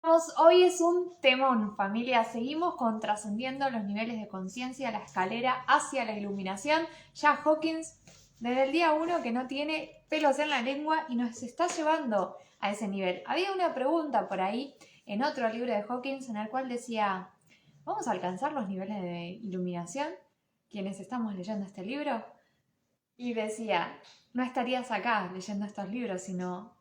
Hoy es un temón, familia. Seguimos con trascendiendo los niveles de conciencia, la escalera hacia la iluminación. Ya Hawkins, desde el día 1 que no tiene pelos en la lengua y nos está llevando a ese nivel. Había una pregunta por ahí en otro libro de Hawkins en el cual decía, ¿vamos a alcanzar los niveles de iluminación? Quienes estamos leyendo este libro. Y decía, no estarías acá leyendo estos libros si no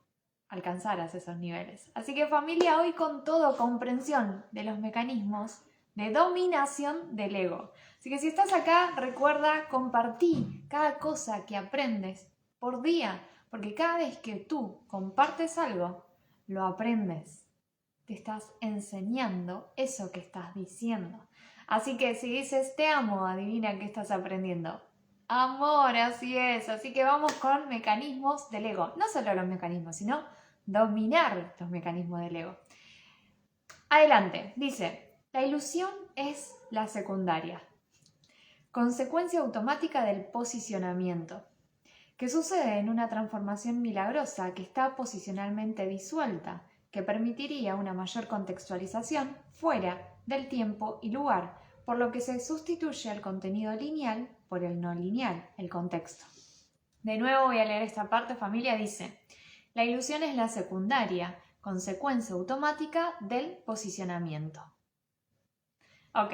alcanzaras esos niveles. Así que familia, hoy con todo comprensión de los mecanismos de dominación del ego. Así que si estás acá, recuerda compartir cada cosa que aprendes por día, porque cada vez que tú compartes algo, lo aprendes. Te estás enseñando eso que estás diciendo. Así que si dices te amo, adivina qué estás aprendiendo. Amor, así es. Así que vamos con mecanismos del ego. No solo los mecanismos, sino dominar los mecanismos del ego. Adelante, dice, la ilusión es la secundaria, consecuencia automática del posicionamiento, que sucede en una transformación milagrosa que está posicionalmente disuelta, que permitiría una mayor contextualización fuera del tiempo y lugar, por lo que se sustituye el contenido lineal por el no lineal, el contexto. De nuevo voy a leer esta parte, familia, dice, la ilusión es la secundaria, consecuencia automática del posicionamiento. Ok,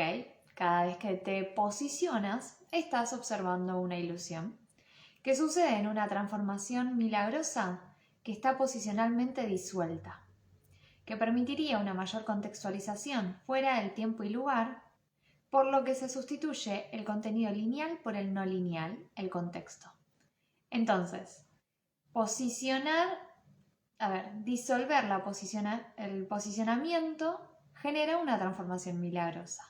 cada vez que te posicionas, estás observando una ilusión, que sucede en una transformación milagrosa que está posicionalmente disuelta, que permitiría una mayor contextualización fuera del tiempo y lugar, por lo que se sustituye el contenido lineal por el no lineal, el contexto. Entonces, disolver el posicionamiento genera una transformación milagrosa.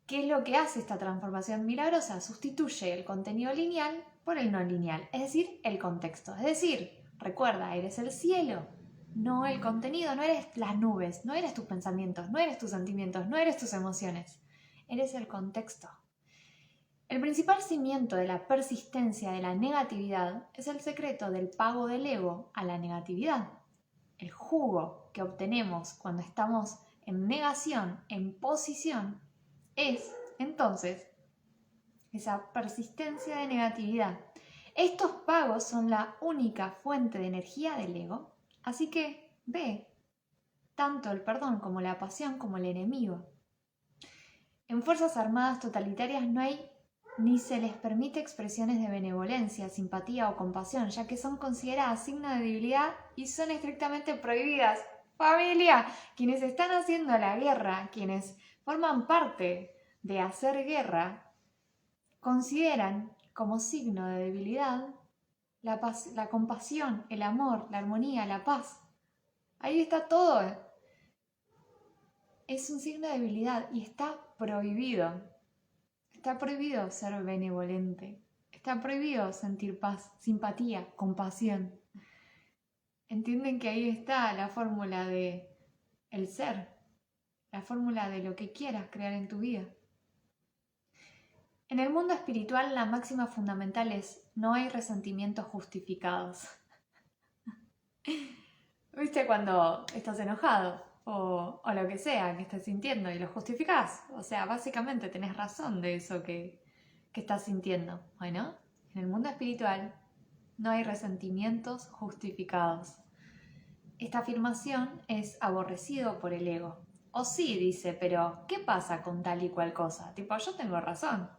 ¿Qué es lo que hace esta transformación milagrosa? Sustituye el contenido lineal por el no lineal, es decir, el contexto. Es decir, recuerda, eres el cielo, no el contenido, no eres las nubes, no eres tus pensamientos, no eres tus sentimientos, no eres tus emociones, eres el contexto. El principal cimiento de la persistencia de la negatividad es el secreto del pago del ego a la negatividad. El jugo que obtenemos cuando estamos en negación, en posición, es entonces esa persistencia de negatividad. Estos pagos son la única fuente de energía del ego, así que ve tanto el perdón como la pasión como el enemigo. En fuerzas armadas totalitarias no hay ni se les permite expresiones de benevolencia, simpatía o compasión, ya que son consideradas signos de debilidad y son estrictamente prohibidas. Familia, quienes están haciendo la guerra, quienes forman parte de hacer guerra, consideran como signo de debilidad la compasión, el amor, la armonía, la paz. Ahí está todo. Es un signo de debilidad y está prohibido. Está prohibido ser benevolente. Está prohibido sentir paz, simpatía, compasión. Entienden que ahí está la fórmula de el ser, la fórmula de lo que quieras crear en tu vida. En el mundo espiritual la máxima fundamental es no hay resentimientos justificados. ¿Viste cuando estás enojado? O lo que sea que estés sintiendo y lo justificás. O sea, básicamente tenés razón de eso que estás sintiendo. Bueno, en el mundo espiritual no hay resentimientos justificados. Esta afirmación es aborrecido por el ego. O sí, dice, pero ¿qué pasa con tal y cual cosa? Tipo, yo tengo razón.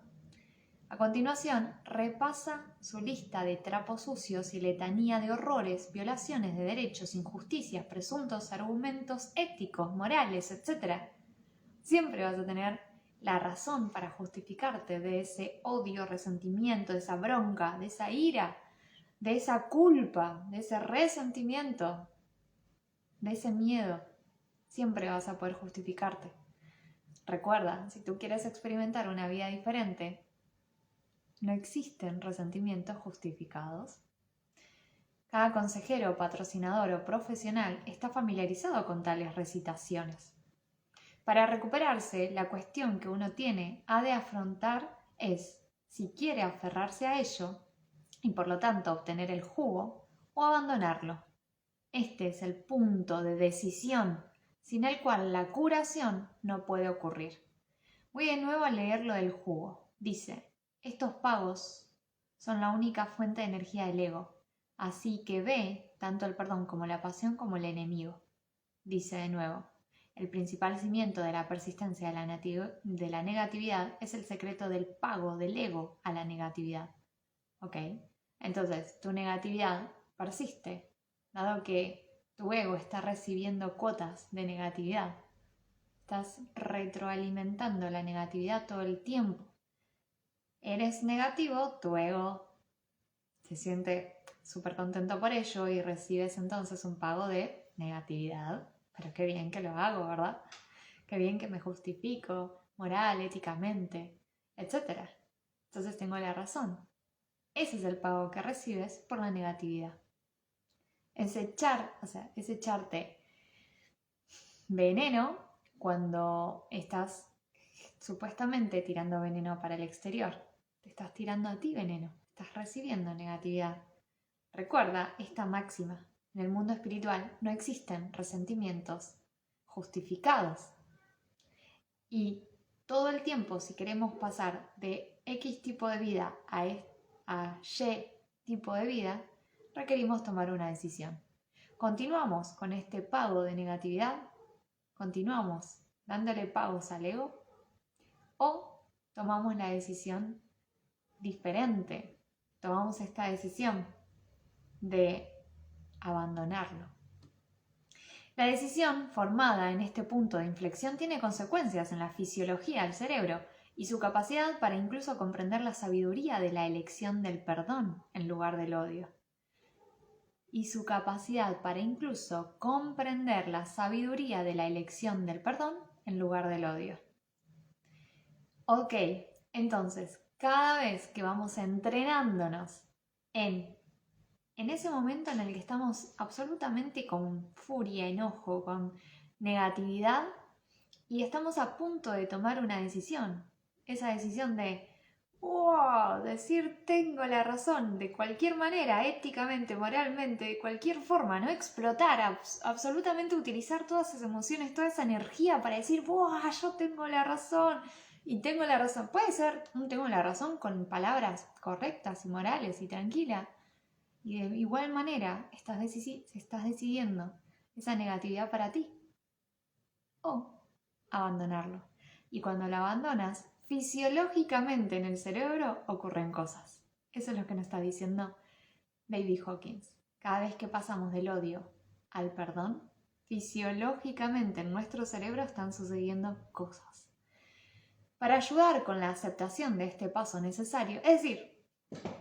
A continuación, repasa su lista de trapos sucios y letanía de horrores, violaciones de derechos, injusticias, presuntos argumentos éticos, morales, etc. Siempre vas a tener la razón para justificarte de ese odio, resentimiento, de esa bronca, de esa ira, de esa culpa, de ese resentimiento, de ese miedo. Siempre vas a poder justificarte. Recuerda, si tú quieres experimentar una vida diferente, no existen resentimientos justificados. Cada consejero, patrocinador o profesional está familiarizado con tales recitaciones. Para recuperarse, la cuestión que uno ha de afrontar es si quiere aferrarse a ello y por lo tanto obtener el jugo o abandonarlo. Este es el punto de decisión sin el cual la curación no puede ocurrir. Voy de nuevo a leer lo del jugo. Dice, estos pagos son la única fuente de energía del ego, así que ve tanto el perdón como la pasión como el enemigo. Dice de nuevo, el principal cimiento de la persistencia de la negatividad es el secreto del pago del ego a la negatividad. ¿Ok? Entonces, tu negatividad persiste, dado que tu ego está recibiendo cuotas de negatividad. Estás retroalimentando la negatividad todo el tiempo. Eres negativo, tu ego se siente súper contento por ello y recibes entonces un pago de negatividad. Pero qué bien que lo hago, ¿verdad? Qué bien que me justifico moral, éticamente, etc. Entonces tengo la razón. Ese es el pago que recibes por la negatividad. Es echarte veneno cuando estás supuestamente tirando veneno para el exterior. Te estás tirando a ti veneno, estás recibiendo negatividad. Recuerda esta máxima. En el mundo espiritual no existen resentimientos justificados. Y todo el tiempo, si queremos pasar de X tipo de vida a Y tipo de vida, requerimos tomar una decisión. ¿Continuamos con este pago de negatividad? ¿Continuamos dándole pagos al ego? ¿O tomamos la decisión diferente? Tomamos esta decisión de abandonarlo. La decisión formada en este punto de inflexión tiene consecuencias en la fisiología del cerebro y su capacidad para incluso comprender la sabiduría de la elección del perdón en lugar del odio. Y su capacidad para incluso comprender la sabiduría de la elección del perdón en lugar del odio. Ok, entonces, cada vez que vamos entrenándonos en ese momento en el que estamos absolutamente con furia, enojo, con negatividad y estamos a punto de tomar una decisión, esa decisión de decir tengo la razón de cualquier manera, éticamente, moralmente, de cualquier forma, no explotar, absolutamente utilizar todas esas emociones, toda esa energía para decir yo tengo la razón y tengo la razón. Puede ser tengo la razón con palabras correctas y morales y tranquila. Y de igual manera estás decidiendo esa negatividad para ti o abandonarlo. Y cuando lo abandonas, fisiológicamente en el cerebro ocurren cosas. Eso es lo que nos está diciendo David Hawkins. Cada vez que pasamos del odio al perdón, fisiológicamente en nuestro cerebro están sucediendo cosas. Para ayudar con la aceptación de este paso necesario, es decir,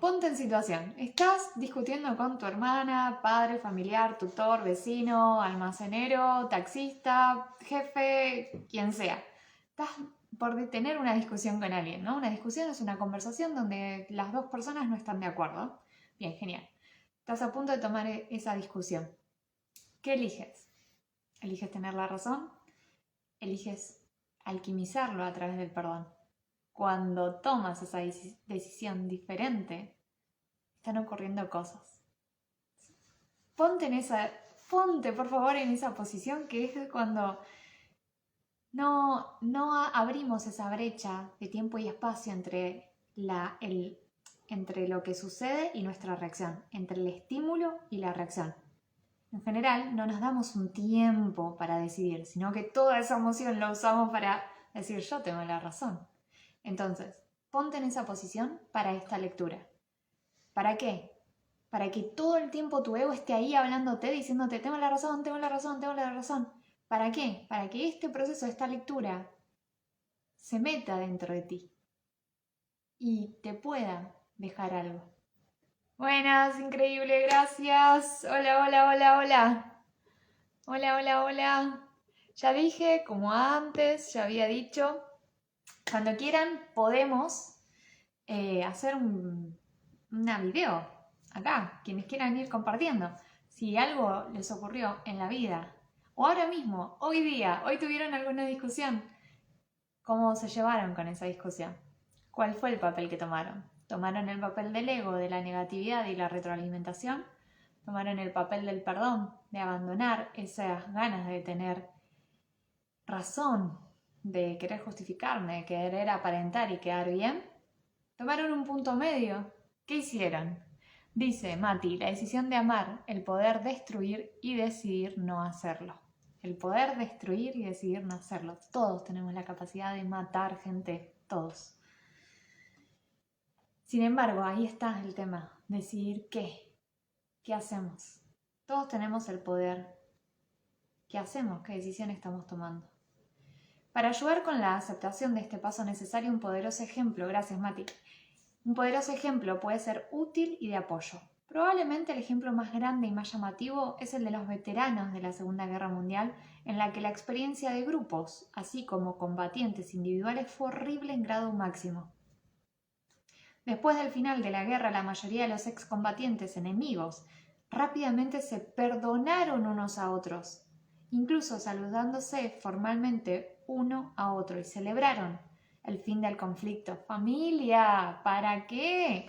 ponte en situación. Estás discutiendo con tu hermana, padre, familiar, tutor, vecino, almacenero, taxista, jefe, quien sea. Estás por tener una discusión con alguien, ¿no? Una discusión es una conversación donde las dos personas no están de acuerdo. Bien, genial. Estás a punto de tomar esa discusión. ¿Qué eliges? ¿Eliges tener la razón? ¿Eliges alquimizarlo a través del perdón? Cuando tomas esa decisión diferente, están ocurriendo cosas. Ponte por favor en esa posición que es cuando no abrimos esa brecha de tiempo y espacio entre lo que sucede y nuestra reacción, entre el estímulo y la reacción. En general, no nos damos un tiempo para decidir, sino que toda esa emoción la usamos para decir yo tengo la razón. Entonces, ponte en esa posición para esta lectura. ¿Para qué? Para que todo el tiempo tu ego esté ahí hablándote, diciéndote tengo la razón, tengo la razón, tengo la razón. ¿Para qué? Para que este proceso, esta lectura, se meta dentro de ti y te pueda dejar algo. Buenas, increíble, gracias. Hola, hola, hola, hola. Hola, hola, hola. Ya dije, como antes, ya había dicho, cuando quieran podemos hacer una video acá, quienes quieran ir compartiendo. Si algo les ocurrió en la vida, o ahora mismo, hoy día, hoy tuvieron alguna discusión, ¿cómo se llevaron con esa discusión? ¿Cuál fue el papel que tomaron? ¿Tomaron el papel del ego, de la negatividad y la retroalimentación? ¿Tomaron el papel del perdón, de abandonar esas ganas de tener razón de querer justificarme, de querer aparentar y quedar bien, tomaron un punto medio. ¿Qué hicieron? Dice Mati, la decisión de amar, el poder destruir y decidir no hacerlo. El poder destruir y decidir no hacerlo. Todos tenemos la capacidad de matar gente, todos. Sin embargo, ahí está el tema, decidir qué hacemos. Todos tenemos el poder. ¿Qué hacemos? ¿Qué decisión estamos tomando? Para ayudar con la aceptación de este paso necesario un poderoso ejemplo, gracias Mati, un poderoso ejemplo puede ser útil y de apoyo. Probablemente el ejemplo más grande y más llamativo es el de los veteranos de la Segunda Guerra Mundial, en la que la experiencia de grupos, así como combatientes individuales, fue horrible en grado máximo. Después del final de la guerra, la mayoría de los excombatientes enemigos rápidamente se perdonaron unos a otros, incluso saludándose formalmente uno a otro, y celebraron el fin del conflicto. Familia, ¿para qué?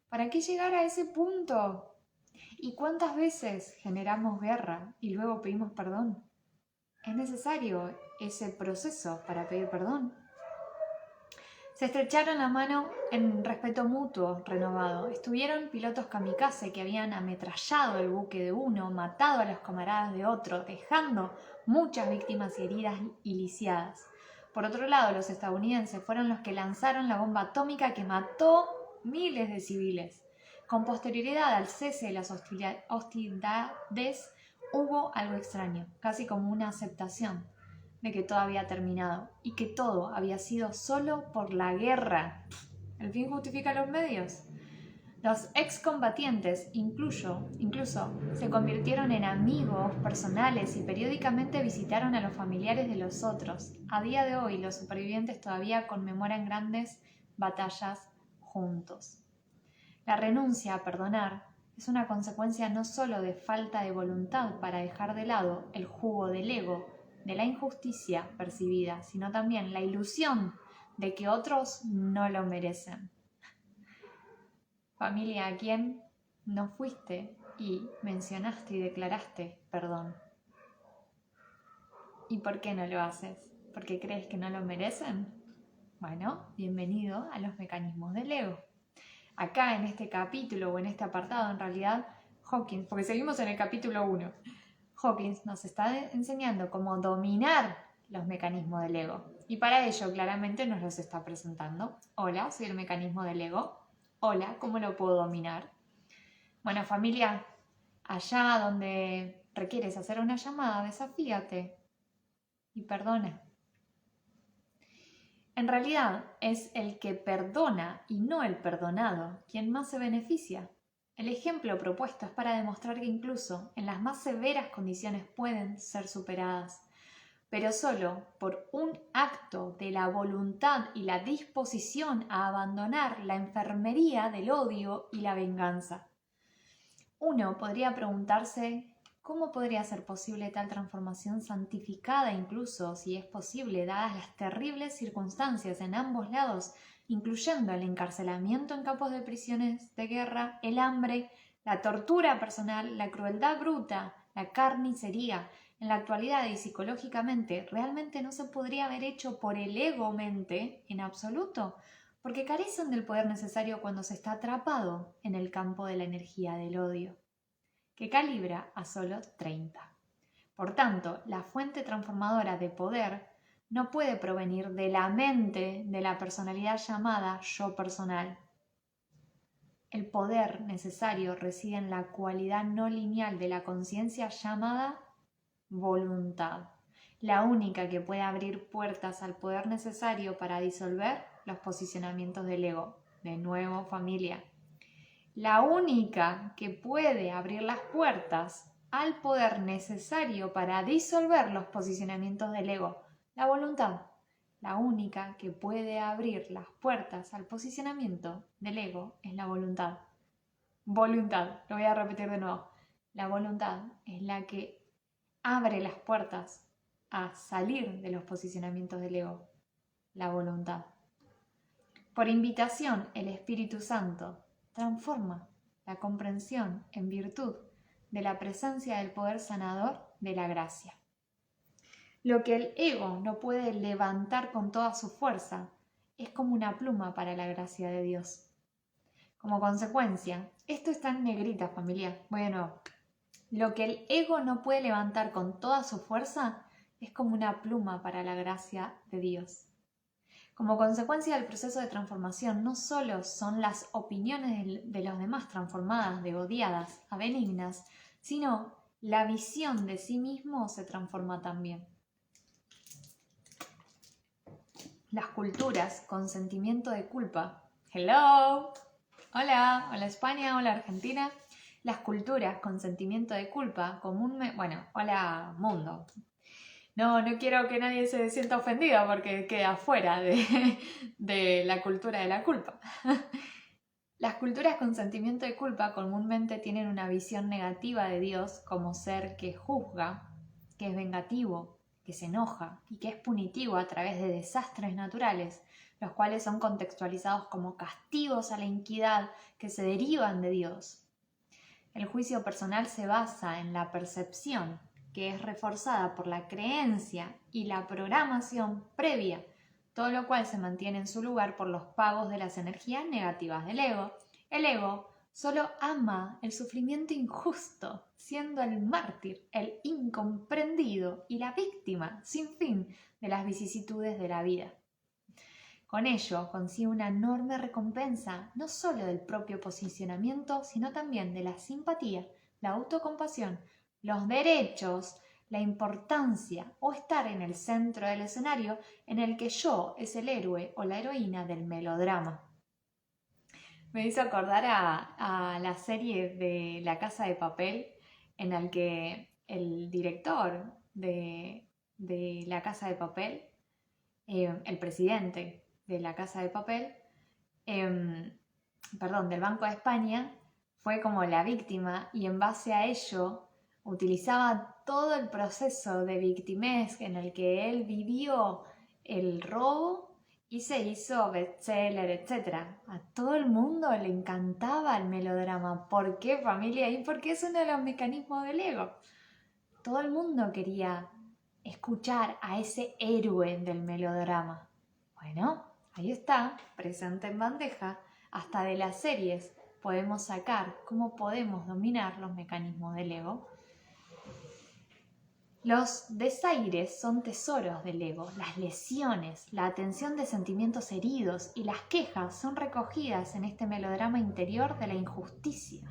¿Para qué llegar a ese punto? ¿Y cuántas veces generamos guerra y luego pedimos perdón? Es necesario ese proceso para pedir perdón. Se estrecharon la mano en respeto mutuo renovado. Estuvieron pilotos kamikaze que habían ametrallado el buque de uno, matado a los camaradas de otro, dejando muchas víctimas y heridas y lisiadas. Por otro lado, los estadounidenses fueron los que lanzaron la bomba atómica que mató miles de civiles. Con posterioridad al cese de las hostilidades, hubo algo extraño, casi como una aceptación de que todo había terminado y que todo había sido solo por la guerra. ¿El fin justifica los medios? Los excombatientes incluso se convirtieron en amigos personales y periódicamente visitaron a los familiares de los otros. A día de hoy, los supervivientes todavía conmemoran grandes batallas juntos. La renuncia a perdonar es una consecuencia no solo de falta de voluntad para dejar de lado el jugo del ego, de la injusticia percibida, sino también la ilusión de que otros no lo merecen. Familia, ¿a quién no fuiste y mencionaste y declaraste perdón? ¿Y por qué no lo haces? ¿Porque crees que no lo merecen? Bueno, bienvenido a los mecanismos del ego. Acá en este capítulo o en este apartado, en realidad, Hawkins, porque seguimos en el capítulo 1, Hawkins nos está enseñando cómo dominar los mecanismos del ego. Y para ello, claramente, nos los está presentando. Hola, soy el mecanismo del ego. Hola, ¿cómo lo puedo dominar? Bueno, familia, allá donde requieres hacer una llamada, desafíate y perdona. En realidad, es el que perdona y no el perdonado quien más se beneficia. El ejemplo propuesto es para demostrar que incluso en las más severas condiciones pueden ser superadas, pero solo por un acto de la voluntad y la disposición a abandonar la enfermería del odio y la venganza. Uno podría preguntarse cómo podría ser posible tal transformación santificada, incluso si es posible, dadas las terribles circunstancias en ambos lados, incluyendo el encarcelamiento en campos de prisiones de guerra, el hambre, la tortura personal, la crueldad bruta, la carnicería. En la actualidad y psicológicamente, realmente no se podría haber hecho por el ego-mente en absoluto, porque carecen del poder necesario cuando se está atrapado en el campo de la energía del odio, que calibra a solo 30. Por tanto, la fuente transformadora de poder no puede provenir de la mente de la personalidad llamada yo personal. El poder necesario reside en la cualidad no lineal de la conciencia llamada voluntad, la única que puede abrir puertas al poder necesario para disolver los posicionamientos del ego. De nuevo, familia. La única que puede abrir las puertas al poder necesario para disolver los posicionamientos del ego, la voluntad. La única que puede abrir las puertas al posicionamiento del ego es la voluntad. Voluntad, lo voy a repetir de nuevo. La voluntad es la que abre las puertas a salir de los posicionamientos del ego. La voluntad. Por invitación, el Espíritu Santo transforma la comprensión en virtud de la presencia del poder sanador de la gracia. Lo que el ego no puede levantar con toda su fuerza es como una pluma para la gracia de Dios. Como consecuencia, esto está en negrita, familia. Voy de nuevo. Lo que el ego no puede levantar con toda su fuerza es como una pluma para la gracia de Dios. Como consecuencia del proceso de transformación, no solo son las opiniones de los demás transformadas de odiadas a benignas, sino la visión de sí mismo se transforma también. Las culturas con sentimiento de culpa. Hello. Hola, hola España, hola Argentina. Las culturas con sentimiento de culpa comúnmente, bueno, hola mundo. No quiero que nadie se sienta ofendido porque queda fuera de la cultura de la culpa. Las culturas con sentimiento de culpa comúnmente tienen una visión negativa de Dios como ser que juzga, que es vengativo, que se enoja y que es punitivo a través de desastres naturales, los cuales son contextualizados como castigos a la iniquidad que se derivan de Dios. El juicio personal se basa en la percepción, que es reforzada por la creencia y la programación previa, todo lo cual se mantiene en su lugar por los pagos de las energías negativas del ego. El ego solo ama el sufrimiento injusto, siendo el mártir, el incomprendido y la víctima sin fin de las vicisitudes de la vida. Con ello consigue una enorme recompensa, no solo del propio posicionamiento, sino también de la simpatía, la autocompasión, los derechos, la importancia o estar en el centro del escenario en el que yo es el héroe o la heroína del melodrama. Me hizo acordar a la serie de La Casa de Papel, en el que el director de La Casa de Papel, el presidente de La Casa de Papel, del Banco de España, fue como la víctima y en base a ello utilizaba todo el proceso de victimez en el que él vivió el robo y se hizo bestseller, etc. A todo el mundo le encantaba el melodrama. ¿Por qué, familia? Y porque es uno de los mecanismos del ego. Todo el mundo quería escuchar a ese héroe del melodrama. Bueno, ahí está, presente en bandeja. Hasta de las series podemos sacar cómo podemos dominar los mecanismos del ego. Los desaires son tesoros del ego, las lesiones, la atención de sentimientos heridos y las quejas son recogidas en este melodrama interior de la injusticia.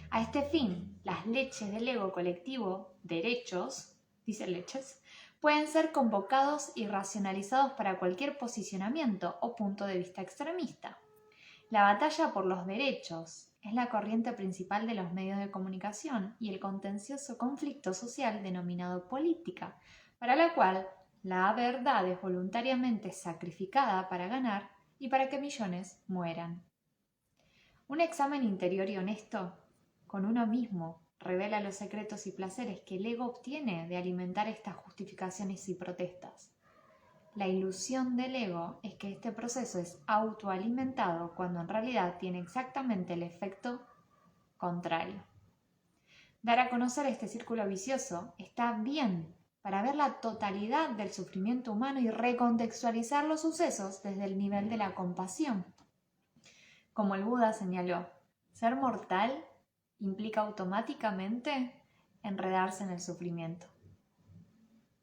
A este fin, las leches del ego colectivo, derechos, dice leches, pueden ser convocados y racionalizados para cualquier posicionamiento o punto de vista extremista. La batalla por los derechos es la corriente principal de los medios de comunicación y el contencioso conflicto social denominado política, para la cual la verdad es voluntariamente sacrificada para ganar y para que millones mueran. Un examen interior y honesto con uno mismo revela los secretos y placeres que el ego obtiene de alimentar estas justificaciones y protestas. La ilusión del ego es que este proceso es autoalimentado cuando en realidad tiene exactamente el efecto contrario. Dar a conocer este círculo vicioso está bien para ver la totalidad del sufrimiento humano y recontextualizar los sucesos desde el nivel de la compasión. Como el Buda señaló, ser mortal implica automáticamente enredarse en el sufrimiento,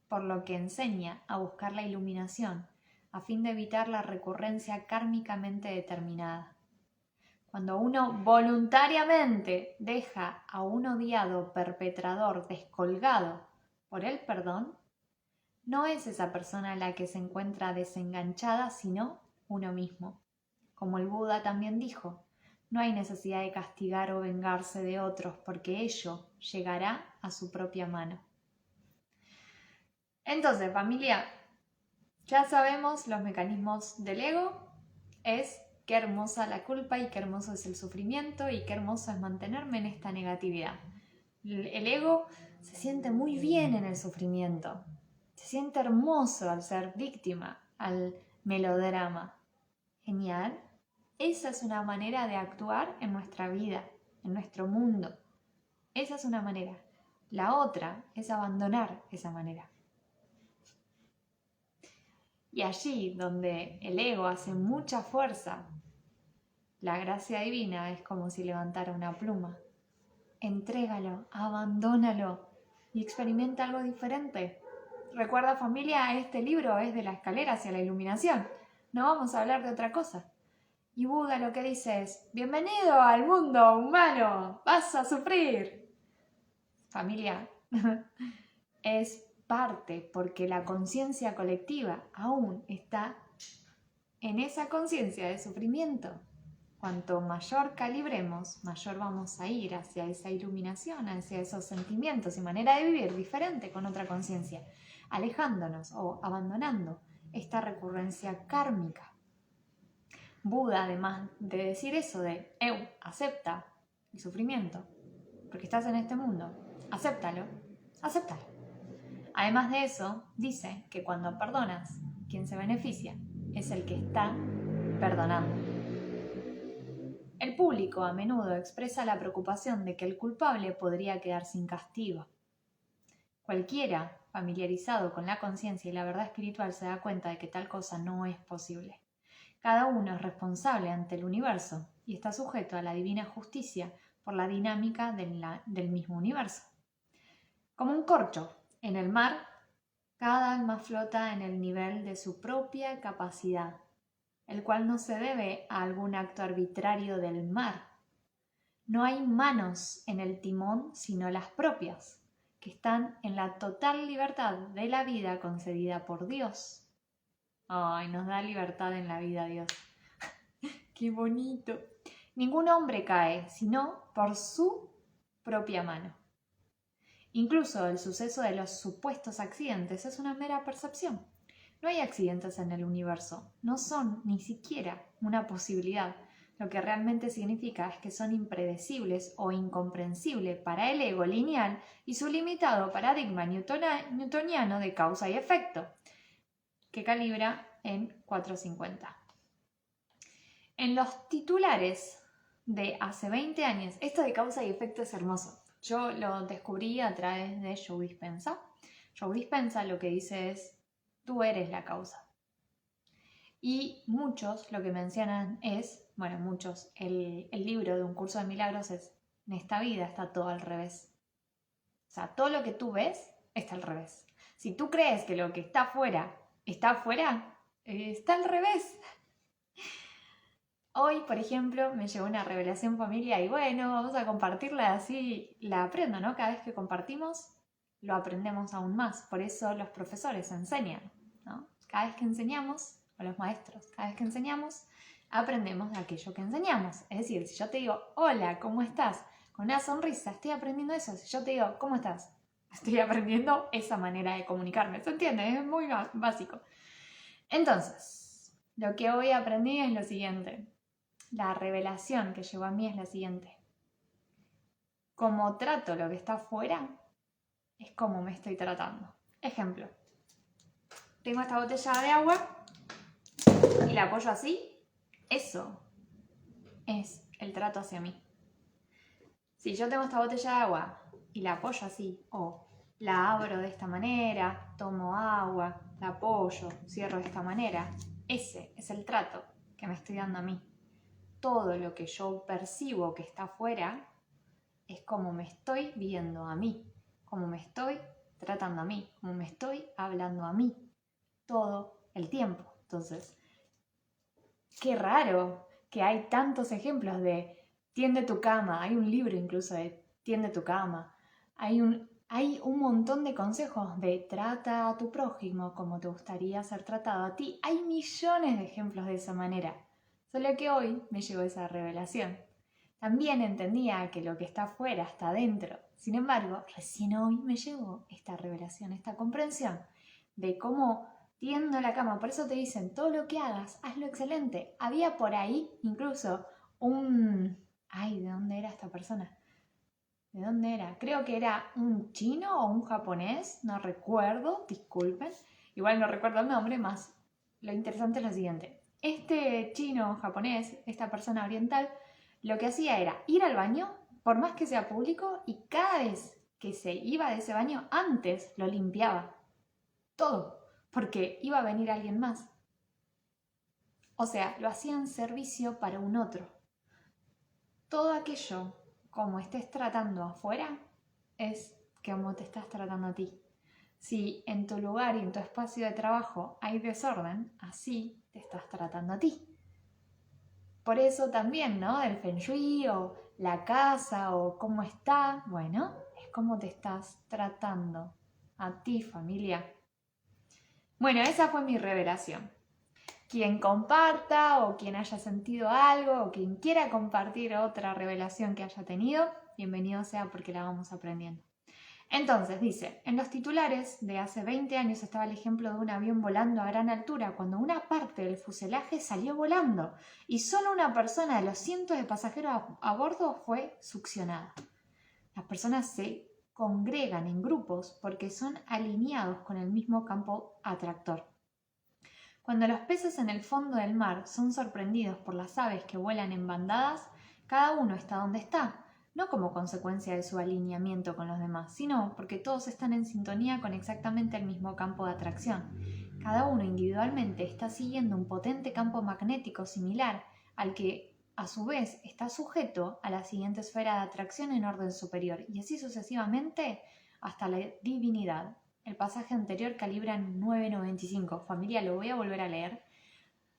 por lo que enseña a buscar la iluminación a fin de evitar la recurrencia kármicamente determinada. Cuando uno voluntariamente deja a un odiado perpetrador descolgado por el perdón, no es esa persona la que se encuentra desenganchada, sino uno mismo. Como el Buda también dijo, no hay necesidad de castigar o vengarse de otros porque ello llegará a su propia mano. Entonces, familia, ya sabemos los mecanismos del ego. Es qué hermosa la culpa y qué hermoso es el sufrimiento y qué hermoso es mantenerme en esta negatividad. El ego se siente muy bien en el sufrimiento. Se siente hermoso al ser víctima, al melodrama. Genial. Esa es una manera de actuar en nuestra vida, en nuestro mundo. Esa es una manera. La otra es abandonar esa manera. Y allí donde el ego hace mucha fuerza, la gracia divina es como si levantara una pluma. Entrégalo, abandónalo y experimenta algo diferente. Recuerda, familia, este libro es de la escalera hacia la iluminación. No vamos a hablar de otra cosa. Y Buda lo que dice es: bienvenido al mundo humano, vas a sufrir. Familia, es parte porque la conciencia colectiva aún está en esa conciencia de sufrimiento. Cuanto mayor calibremos, mayor vamos a ir hacia esa iluminación, hacia esos sentimientos y manera de vivir diferente con otra conciencia, alejándonos o abandonando esta recurrencia kármica. Buda, además de decir eso de acepta el sufrimiento, porque estás en este mundo, acéptalo. Además de eso, dice que cuando perdonas, quien se beneficia es el que está perdonando. El público a menudo expresa la preocupación de que el culpable podría quedar sin castigo. Cualquiera familiarizado con la conciencia y la verdad espiritual se da cuenta de que tal cosa no es posible. Cada uno es responsable ante el universo y está sujeto a la divina justicia por la dinámica del mismo universo. Como un corcho en el mar, cada alma flota en el nivel de su propia capacidad, el cual no se debe a algún acto arbitrario del mar. No hay manos en el timón sino las propias, que están en la total libertad de la vida concedida por Dios. Ay, nos da libertad en la vida Dios. ¡Qué bonito! Ningún hombre cae, sino por su propia mano. Incluso el suceso de los supuestos accidentes es una mera percepción. No hay accidentes en el universo, no son ni siquiera una posibilidad. Lo que realmente significa es que son impredecibles o incomprensibles para el ego lineal y su limitado paradigma newtoniano de causa y efecto, que calibra en 450. En los titulares de hace 20 años, esto de causa y efecto es hermoso. Yo lo descubrí a través de Joe Dispenza. Joe Dispenza lo que dice es: tú eres la causa. Y muchos lo que mencionan es, el libro de Un Curso de Milagros es: en esta vida está todo al revés. O sea, todo lo que tú ves está al revés. Si tú crees que lo que está afuera, está al revés. Hoy, por ejemplo, me llegó una revelación, familia, y bueno, vamos a compartirla, así la aprendo, ¿no? Cada vez que compartimos, lo aprendemos aún más. Por eso los profesores enseñan, ¿no? Cada vez que enseñamos, o los maestros, cada vez que enseñamos, aprendemos de aquello que enseñamos. Es decir, si yo te digo: hola, ¿cómo estás? Con una sonrisa, estoy aprendiendo eso. Si yo te digo: ¿cómo estás? Estoy aprendiendo esa manera de comunicarme. ¿Se entiende? Es muy básico. Entonces, lo que hoy aprendí es lo siguiente. La revelación que llegó a mí es la siguiente. Como trato lo que está afuera, es como me estoy tratando. Ejemplo. Tengo esta botella de agua y la apoyo así. Eso es el trato hacia mí. Si yo tengo esta botella de agua y la apoyo así, o la abro de esta manera, tomo agua, la apoyo, cierro de esta manera, ese es el trato que me estoy dando a mí. Todo lo que yo percibo que está afuera es como me estoy viendo a mí, como me estoy tratando a mí, como me estoy hablando a mí, todo el tiempo. Entonces, qué raro que hay tantos ejemplos de tiende tu cama. Hay un libro incluso de tiende tu cama. Hay un montón de consejos de trata a tu prójimo como te gustaría ser tratado a ti. Hay millones de ejemplos de esa manera. Solo que hoy me llegó esa revelación. También entendía que lo que está afuera está adentro. Sin embargo, recién hoy me llegó esta revelación, esta comprensión de cómo tiendo la cama. Por eso te dicen: todo lo que hagas, hazlo excelente. Había por ahí incluso Ay, ¿de dónde era esta persona? ¿De dónde era? Creo que era un chino o un japonés, no recuerdo, disculpen. Igual no recuerdo el nombre, más lo interesante es lo siguiente. Este chino o japonés, esta persona oriental, lo que hacía era ir al baño, por más que sea público, y cada vez que se iba de ese baño, antes lo limpiaba. Todo. porque iba a venir alguien más. O sea, lo hacían servicio para un otro. Todo aquello, como estés tratando afuera, es como te estás tratando a ti. Si en tu lugar y en tu espacio de trabajo hay desorden, así te estás tratando a ti. Por eso también, ¿no? El Feng Shui o la casa o cómo está, bueno, es cómo te estás tratando a ti, familia. Bueno, esa fue mi revelación. Quien comparta o quien haya sentido algo o quien quiera compartir otra revelación que haya tenido, bienvenido sea porque la vamos aprendiendo. Entonces dice, en los titulares de hace 20 años estaba el ejemplo de un avión volando a gran altura cuando una parte del fuselaje salió volando y solo una persona de los cientos de pasajeros a bordo fue succionada. Las personas se congregan en grupos porque son alineados con el mismo campo atractor. Cuando los peces en el fondo del mar son sorprendidos por las aves que vuelan en bandadas, cada uno está donde está, no como consecuencia de su alineamiento con los demás, sino porque todos están en sintonía con exactamente el mismo campo de atracción. Cada uno individualmente está siguiendo un potente campo magnético similar al que, a su vez, está sujeto a la siguiente esfera de atracción en orden superior, y así sucesivamente hasta la divinidad. El pasaje anterior calibra 9.95. Familia, lo voy a volver a leer.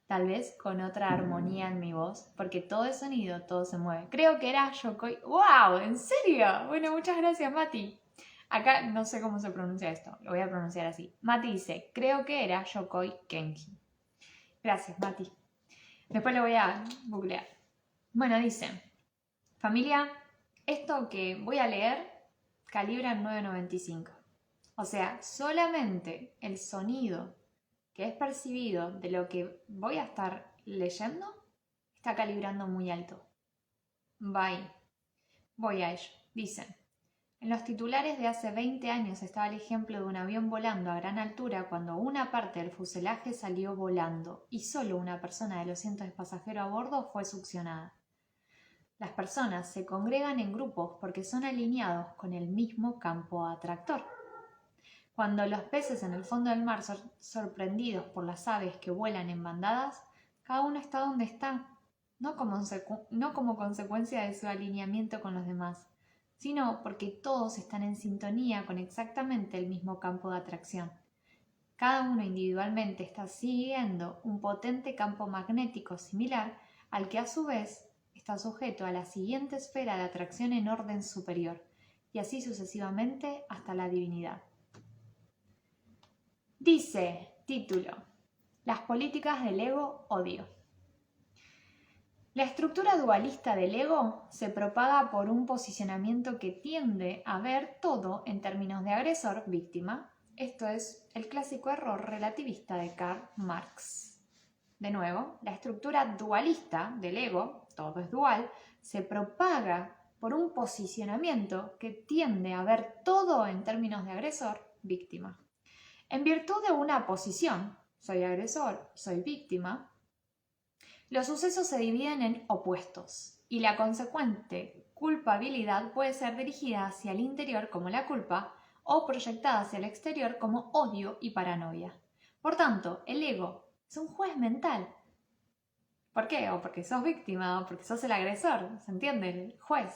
Tal vez con otra armonía en mi voz, porque todo es sonido, todo se mueve. Creo que era Yokoi. ¡Wow! ¿En serio? Bueno, muchas gracias, Mati. Acá no sé cómo se pronuncia esto, lo voy a pronunciar así. Mati dice, creo que era Yokoi Kenji. Gracias, Mati. Después lo voy a googlear. Bueno, dice, familia, esto que voy a leer calibra 9.95. O sea, solamente el sonido que es percibido de lo que voy a estar leyendo está calibrando muy alto. Bye. Voy a ello. Dicen, en los titulares de hace 20 años estaba el ejemplo de un avión volando a gran altura cuando una parte del fuselaje salió volando y solo una persona de los cientos de pasajeros a bordo fue succionada. Las personas se congregan en grupos porque son alineados con el mismo campo atractor. Cuando los peces en el fondo del mar son sorprendidos por las aves que vuelan en bandadas, cada uno está donde está, no como consecuencia de su alineamiento con los demás, sino porque todos están en sintonía con exactamente el mismo campo de atracción. Cada uno individualmente está siguiendo un potente campo magnético similar al que a su vez está sujeto a la siguiente esfera de atracción en orden superior, y así sucesivamente hasta la divinidad. Dice, título, las políticas del ego-odio. La estructura dualista del ego se propaga por un posicionamiento que tiende a ver todo en términos de agresor-víctima. Esto es el clásico error relativista de Karl Marx. De nuevo, la estructura dualista del ego, todo es dual, se propaga por un posicionamiento que tiende a ver todo en términos de agresor-víctima. En virtud de una posición, soy agresor, soy víctima, los sucesos se dividen en opuestos y la consecuente culpabilidad puede ser dirigida hacia el interior como la culpa o proyectada hacia el exterior como odio y paranoia. Por tanto, el ego es un juez mental. ¿Por qué? O porque sos víctima o porque sos el agresor, ¿se entiende? El juez.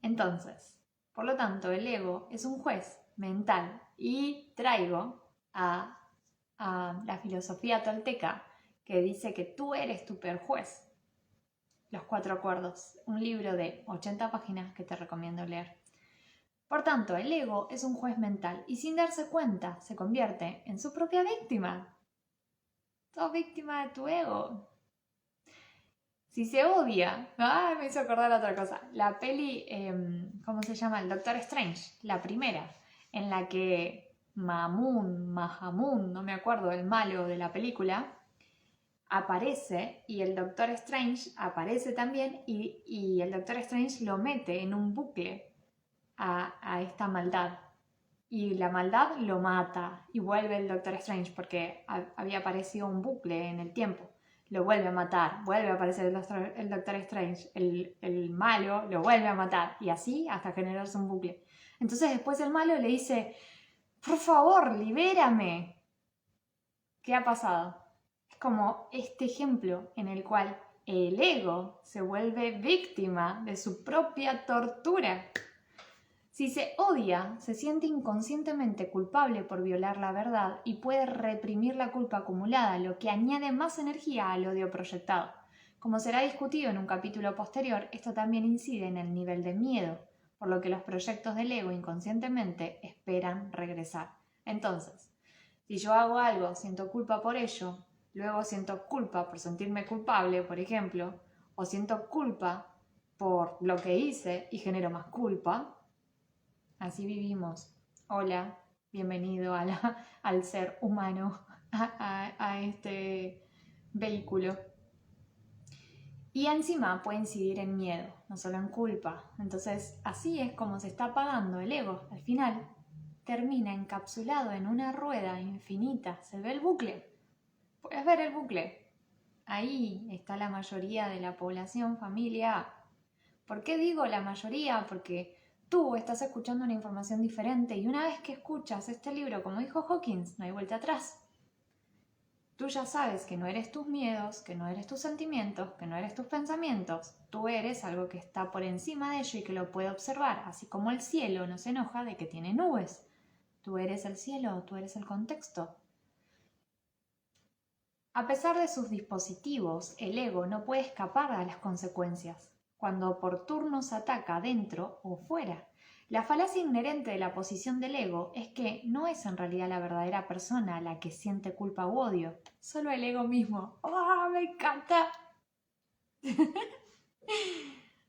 Entonces, por lo tanto, el ego es un juez mental y traigo a la filosofía tolteca que dice que tú eres tu peor juez. Los 4 acuerdos, un libro de 80 páginas que te recomiendo leer. Por tanto, el ego es un juez mental y sin darse cuenta se convierte en su propia víctima. Sos víctima de tu ego. Si se odia, me hizo acordar otra cosa. La peli, ¿cómo se llama? El Doctor Strange, la primera, en la que Mahamun, no me acuerdo, el malo de la película, aparece y el Doctor Strange aparece también y el Doctor Strange lo mete en un bucle a esta maldad. Y la maldad lo mata y vuelve el Doctor Strange porque había aparecido un bucle en el tiempo. Lo vuelve a matar, vuelve a aparecer el Doctor Strange, el malo lo vuelve a matar y así hasta generarse un bucle. Entonces después el malo le dice, por favor, libérame. ¿Qué ha pasado? Es como este ejemplo en el cual el ego se vuelve víctima de su propia tortura. Si se odia, se siente inconscientemente culpable por violar la verdad y puede reprimir la culpa acumulada, lo que añade más energía al odio proyectado. Como será discutido en un capítulo posterior, esto también incide en el nivel de miedo, por lo que los proyectos del ego inconscientemente esperan regresar. Entonces, si yo hago algo, siento culpa por ello, luego siento culpa por sentirme culpable, por ejemplo, o siento culpa por lo que hice y genero más culpa. Así vivimos. Hola, bienvenido al ser humano, a este vehículo. Y encima puede incidir en miedo, no solo en culpa. Entonces, así es como se está apagando el ego. Al final, termina encapsulado en una rueda infinita. ¿Se ve el bucle? Puedes ver el bucle. Ahí está la mayoría de la población familia. ¿Por qué digo la mayoría? Porque tú estás escuchando una información diferente y una vez que escuchas este libro, como dijo Hawkins, no hay vuelta atrás. Tú ya sabes que no eres tus miedos, que no eres tus sentimientos, que no eres tus pensamientos. Tú eres algo que está por encima de ello y que lo puede observar, así como el cielo no se enoja de que tiene nubes. Tú eres el cielo, tú eres el contexto. A pesar de sus dispositivos, el ego no puede escapar a las consecuencias, cuando por turnos ataca dentro o fuera. La falacia inherente de la posición del ego es que no es en realidad la verdadera persona la que siente culpa u odio, solo el ego mismo. ¡Oh, me encanta!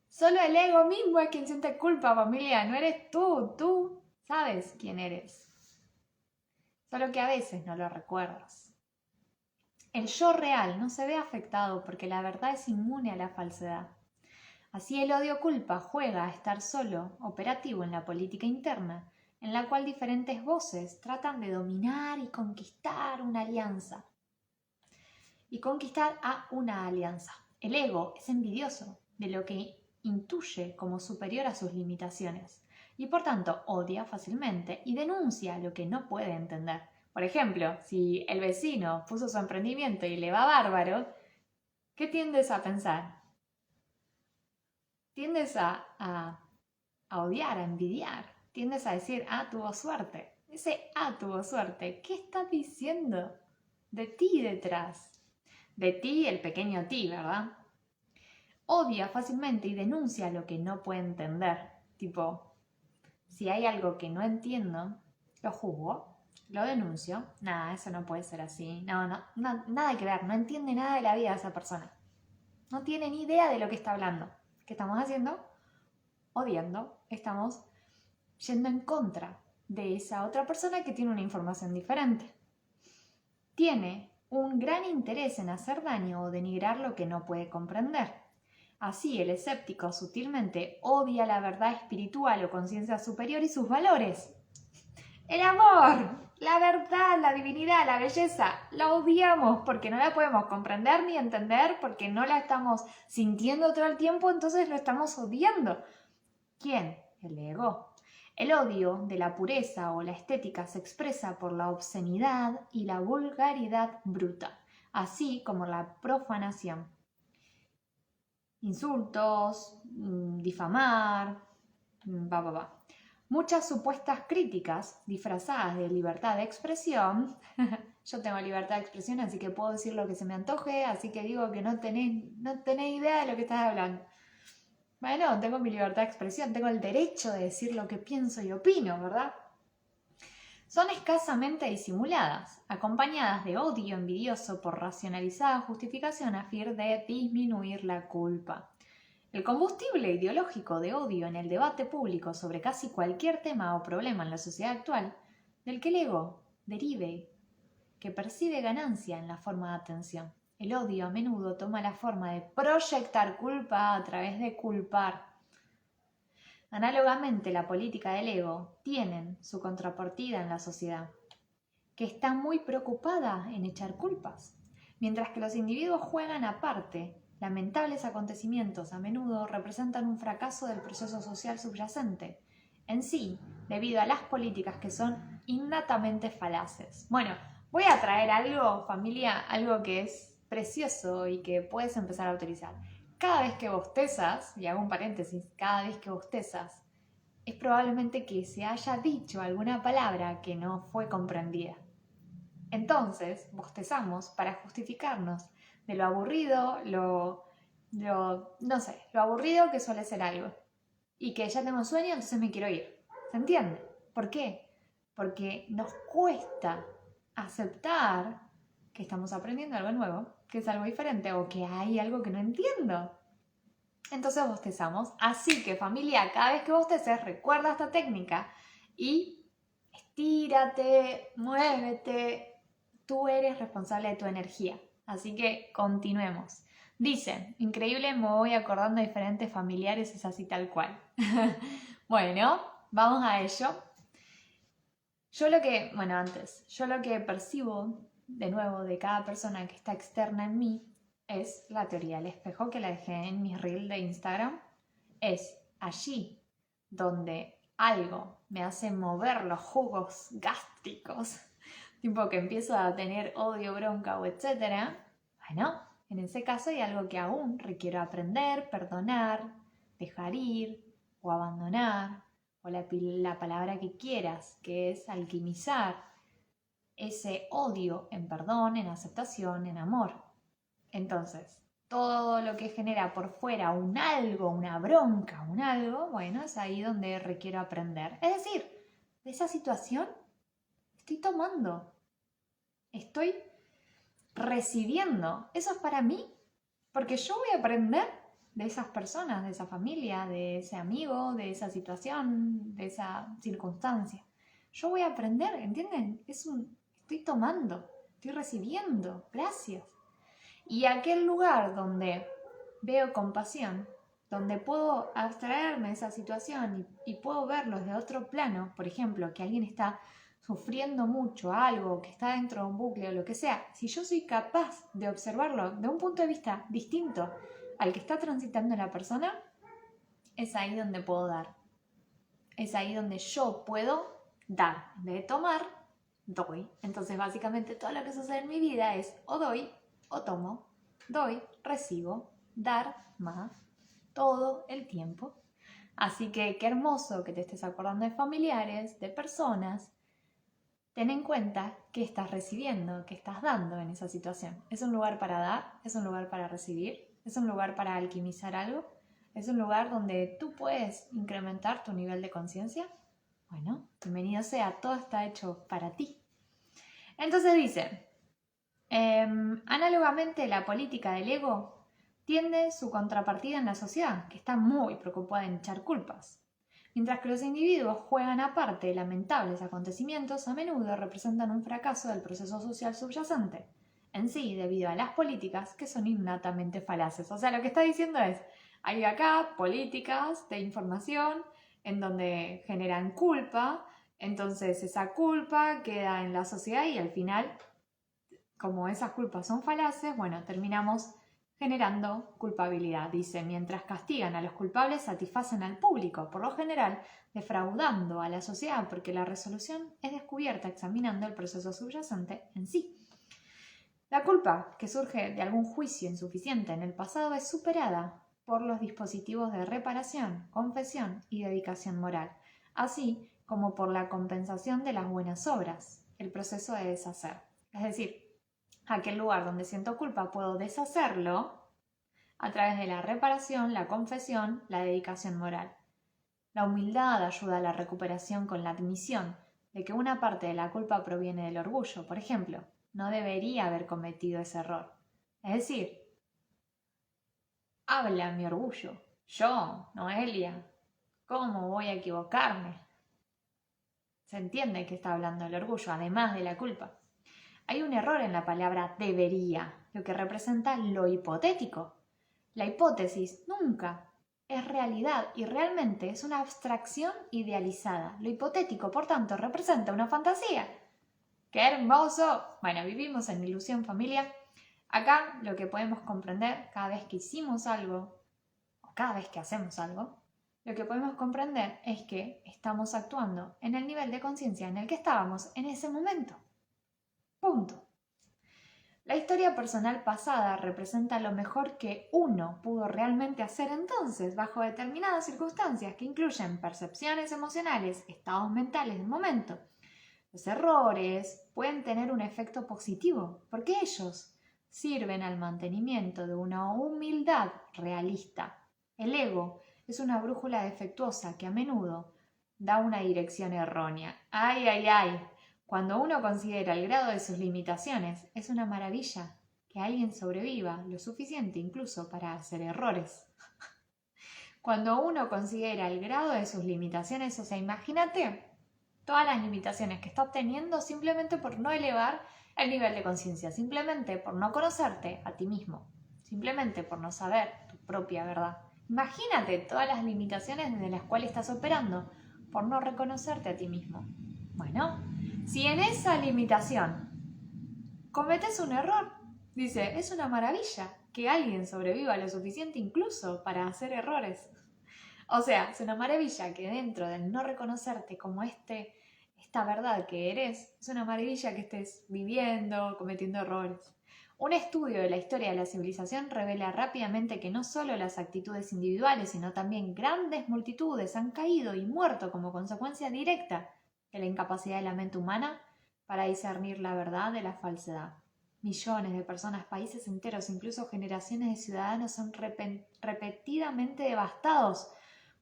Solo el ego mismo es quien siente culpa, familia, no eres tú sabes quién eres. Solo que a veces no lo recuerdas. El yo real no se ve afectado porque la verdad es inmune a la falsedad. Así el odio-culpa juega a estar solo, operativo en la política interna, en la cual diferentes voces tratan de dominar y conquistar una alianza. Y conquistar a una alianza. El ego es envidioso de lo que intuye como superior a sus limitaciones y por tanto odia fácilmente y denuncia lo que no puede entender. Por ejemplo, si el vecino puso su emprendimiento y le va bárbaro, ¿qué tiendes a pensar? Tiendes a odiar, a envidiar. Tiendes a decir, tuvo suerte. Ese tuvo suerte, ¿qué está diciendo? De ti detrás. De ti, el pequeño ti, ¿verdad? Odia fácilmente y denuncia lo que no puede entender. Tipo, si hay algo que no entiendo, lo juzgo. Lo denuncio. Nada, eso no puede ser así. Nada que ver. No entiende nada de la vida de esa persona. No tiene ni idea de lo que está hablando. ¿Qué estamos haciendo? Odiando. Estamos yendo en contra de esa otra persona que tiene una información diferente. Tiene un gran interés en hacer daño o denigrar lo que no puede comprender. Así, el escéptico sutilmente odia la verdad espiritual o conciencia superior y sus valores. El amor, la verdad, la divinidad, la belleza, la odiamos porque no la podemos comprender ni entender, porque no la estamos sintiendo todo el tiempo, entonces lo estamos odiando. ¿Quién? El ego. El odio de la pureza o la estética se expresa por la obscenidad y la vulgaridad bruta, así como la profanación. Insultos, difamar, Muchas supuestas críticas disfrazadas de libertad de expresión. Yo tengo libertad de expresión, así que puedo decir lo que se me antoje, así que digo que no tenés idea de lo que estás hablando. Bueno, tengo mi libertad de expresión, tengo el derecho de decir lo que pienso y opino, ¿verdad? Son escasamente disimuladas, acompañadas de odio envidioso por racionalizada justificación a fin de disminuir la culpa. El combustible ideológico de odio en el debate público sobre casi cualquier tema o problema en la sociedad actual, del que el ego derive, que percibe ganancia en la forma de atención. El odio a menudo toma la forma de proyectar culpa a través de culpar. Análogamente, la política del ego tienen su contrapartida en la sociedad, que está muy preocupada en echar culpas, mientras que los individuos juegan aparte. Lamentables acontecimientos a menudo representan un fracaso del proceso social subyacente, en sí, debido a las políticas que son innatamente falaces. Bueno, Voy a traer algo, familia, algo que es precioso y que puedes empezar a utilizar. Cada vez que bostezas, y hago un paréntesis, cada vez que bostezas, es probablemente que se haya dicho alguna palabra que no fue comprendida. Entonces, bostezamos para justificarnos de lo aburrido, no sé, lo aburrido que suele ser algo. Y que ya tengo sueño, entonces me quiero ir. ¿Se entiende? ¿Por qué? Porque nos cuesta aceptar que estamos aprendiendo algo nuevo, que es algo diferente o que hay algo que no entiendo. Entonces bostezamos. Así que familia, cada vez que bosteces, recuerda esta técnica y estírate, muévete. Tú eres responsable de tu energía. Así que continuemos. Dice, increíble, me voy acordando de diferentes familiares, es así tal cual. Bueno, vamos a ello. Yo lo que percibo, de nuevo, de cada persona que está externa en mí, es la teoría del espejo que la dejé en mis reels de Instagram. Es allí donde algo me hace mover los jugos gástricos, tipo que empiezo a tener odio, bronca o etcétera. Bueno, en ese caso hay algo que aún requiero aprender, perdonar, dejar ir o abandonar, o la palabra que quieras, que es alquimizar ese odio en perdón, en aceptación, en amor. Entonces, todo lo que genera por fuera un algo, una bronca, un algo, bueno, es ahí donde requiero aprender. Es decir, de esa situación estoy tomando, estoy recibiendo. Eso es para mí, porque yo voy a aprender de esas personas, de esa familia, de ese amigo, de esa situación, de esa circunstancia. Yo voy a aprender, ¿entienden? Estoy tomando, estoy recibiendo, gracias. Y aquel lugar donde veo compasión, donde puedo abstraerme de esa situación y puedo verlo de otro plano, por ejemplo, que alguien está sufriendo mucho algo, que está dentro de un bucle o lo que sea, si yo soy capaz de observarlo de un punto de vista distinto al que está transitando la persona, es ahí donde puedo dar. Es ahí donde yo puedo dar. En vez de tomar, doy. Entonces, básicamente, todo lo que sucede en mi vida es o doy o tomo, doy, recibo, dar, más, todo el tiempo. Así que qué hermoso que te estés acordando de familiares, de personas. Ten en cuenta qué estás recibiendo, qué estás dando en esa situación. ¿Es un lugar para dar? ¿Es un lugar para recibir? ¿Es un lugar para alquimizar algo? ¿Es un lugar donde tú puedes incrementar tu nivel de conciencia? Bueno, bienvenido sea, todo está hecho para ti. Entonces dice, análogamente la política del ego tiene su contrapartida en la sociedad, que está muy preocupada en echar culpas. Mientras que los individuos juegan aparte lamentables acontecimientos, a menudo representan un fracaso del proceso social subyacente, en sí debido a las políticas que son innatamente falaces. O sea, lo que está diciendo es, hay acá políticas de información en donde generan culpa, entonces esa culpa queda en la sociedad y al final, como esas culpas son falaces, bueno, terminamos generando culpabilidad. Dice, mientras castigan a los culpables, satisfacen al público, por lo general defraudando a la sociedad, porque la resolución es descubierta examinando el proceso subyacente en sí. La culpa, que surge de algún juicio insuficiente en el pasado, es superada por los dispositivos de reparación, confesión y dedicación moral, así como por la compensación de las buenas obras, el proceso de deshacer. Es decir, aquel lugar donde siento culpa puedo deshacerlo a través de la reparación, la confesión, la dedicación moral. La humildad ayuda a la recuperación con la admisión de que una parte de la culpa proviene del orgullo. Por ejemplo, no debería haber cometido ese error. Es decir, habla mi orgullo. Yo, Noelia, ¿cómo voy a equivocarme? Se entiende que está hablando el orgullo, además de la culpa. Hay un error en la palabra debería, lo que representa lo hipotético. La hipótesis nunca es realidad y realmente es una abstracción idealizada. Lo hipotético, por tanto, representa una fantasía. ¡Qué hermoso! Bueno, vivimos en ilusión, familia. Acá lo que podemos comprender cada vez que hicimos algo o cada vez que hacemos algo, lo que podemos comprender es que estamos actuando en el nivel de conciencia en el que estábamos en ese momento. Punto. La historia personal pasada representa lo mejor que uno pudo realmente hacer entonces bajo determinadas circunstancias que incluyen percepciones emocionales, estados mentales del momento. Los errores pueden tener un efecto positivo porque ellos sirven al mantenimiento de una humildad realista. El ego es una brújula defectuosa que a menudo da una dirección errónea. ¡Ay, ay, ay! Cuando uno considera el grado de sus limitaciones, es una maravilla que alguien sobreviva lo suficiente incluso para hacer errores. Cuando uno considera el grado de sus limitaciones, o sea, imagínate todas las limitaciones que estás teniendo simplemente por no elevar el nivel de conciencia, simplemente por no conocerte a ti mismo, simplemente por no saber tu propia verdad. Imagínate todas las limitaciones desde las cuales estás operando por no reconocerte a ti mismo. Bueno, si en esa limitación cometes un error, dice, es una maravilla que alguien sobreviva lo suficiente incluso para hacer errores. O sea, es una maravilla que dentro del no reconocerte como esta verdad que eres, es una maravilla que estés viviendo, cometiendo errores. Un estudio de la historia de la civilización revela rápidamente que no solo las actitudes individuales, sino también grandes multitudes han caído y muerto como consecuencia directa de la incapacidad de la mente humana para discernir la verdad de la falsedad. Millones de personas, países enteros, incluso generaciones de ciudadanos son repetidamente devastados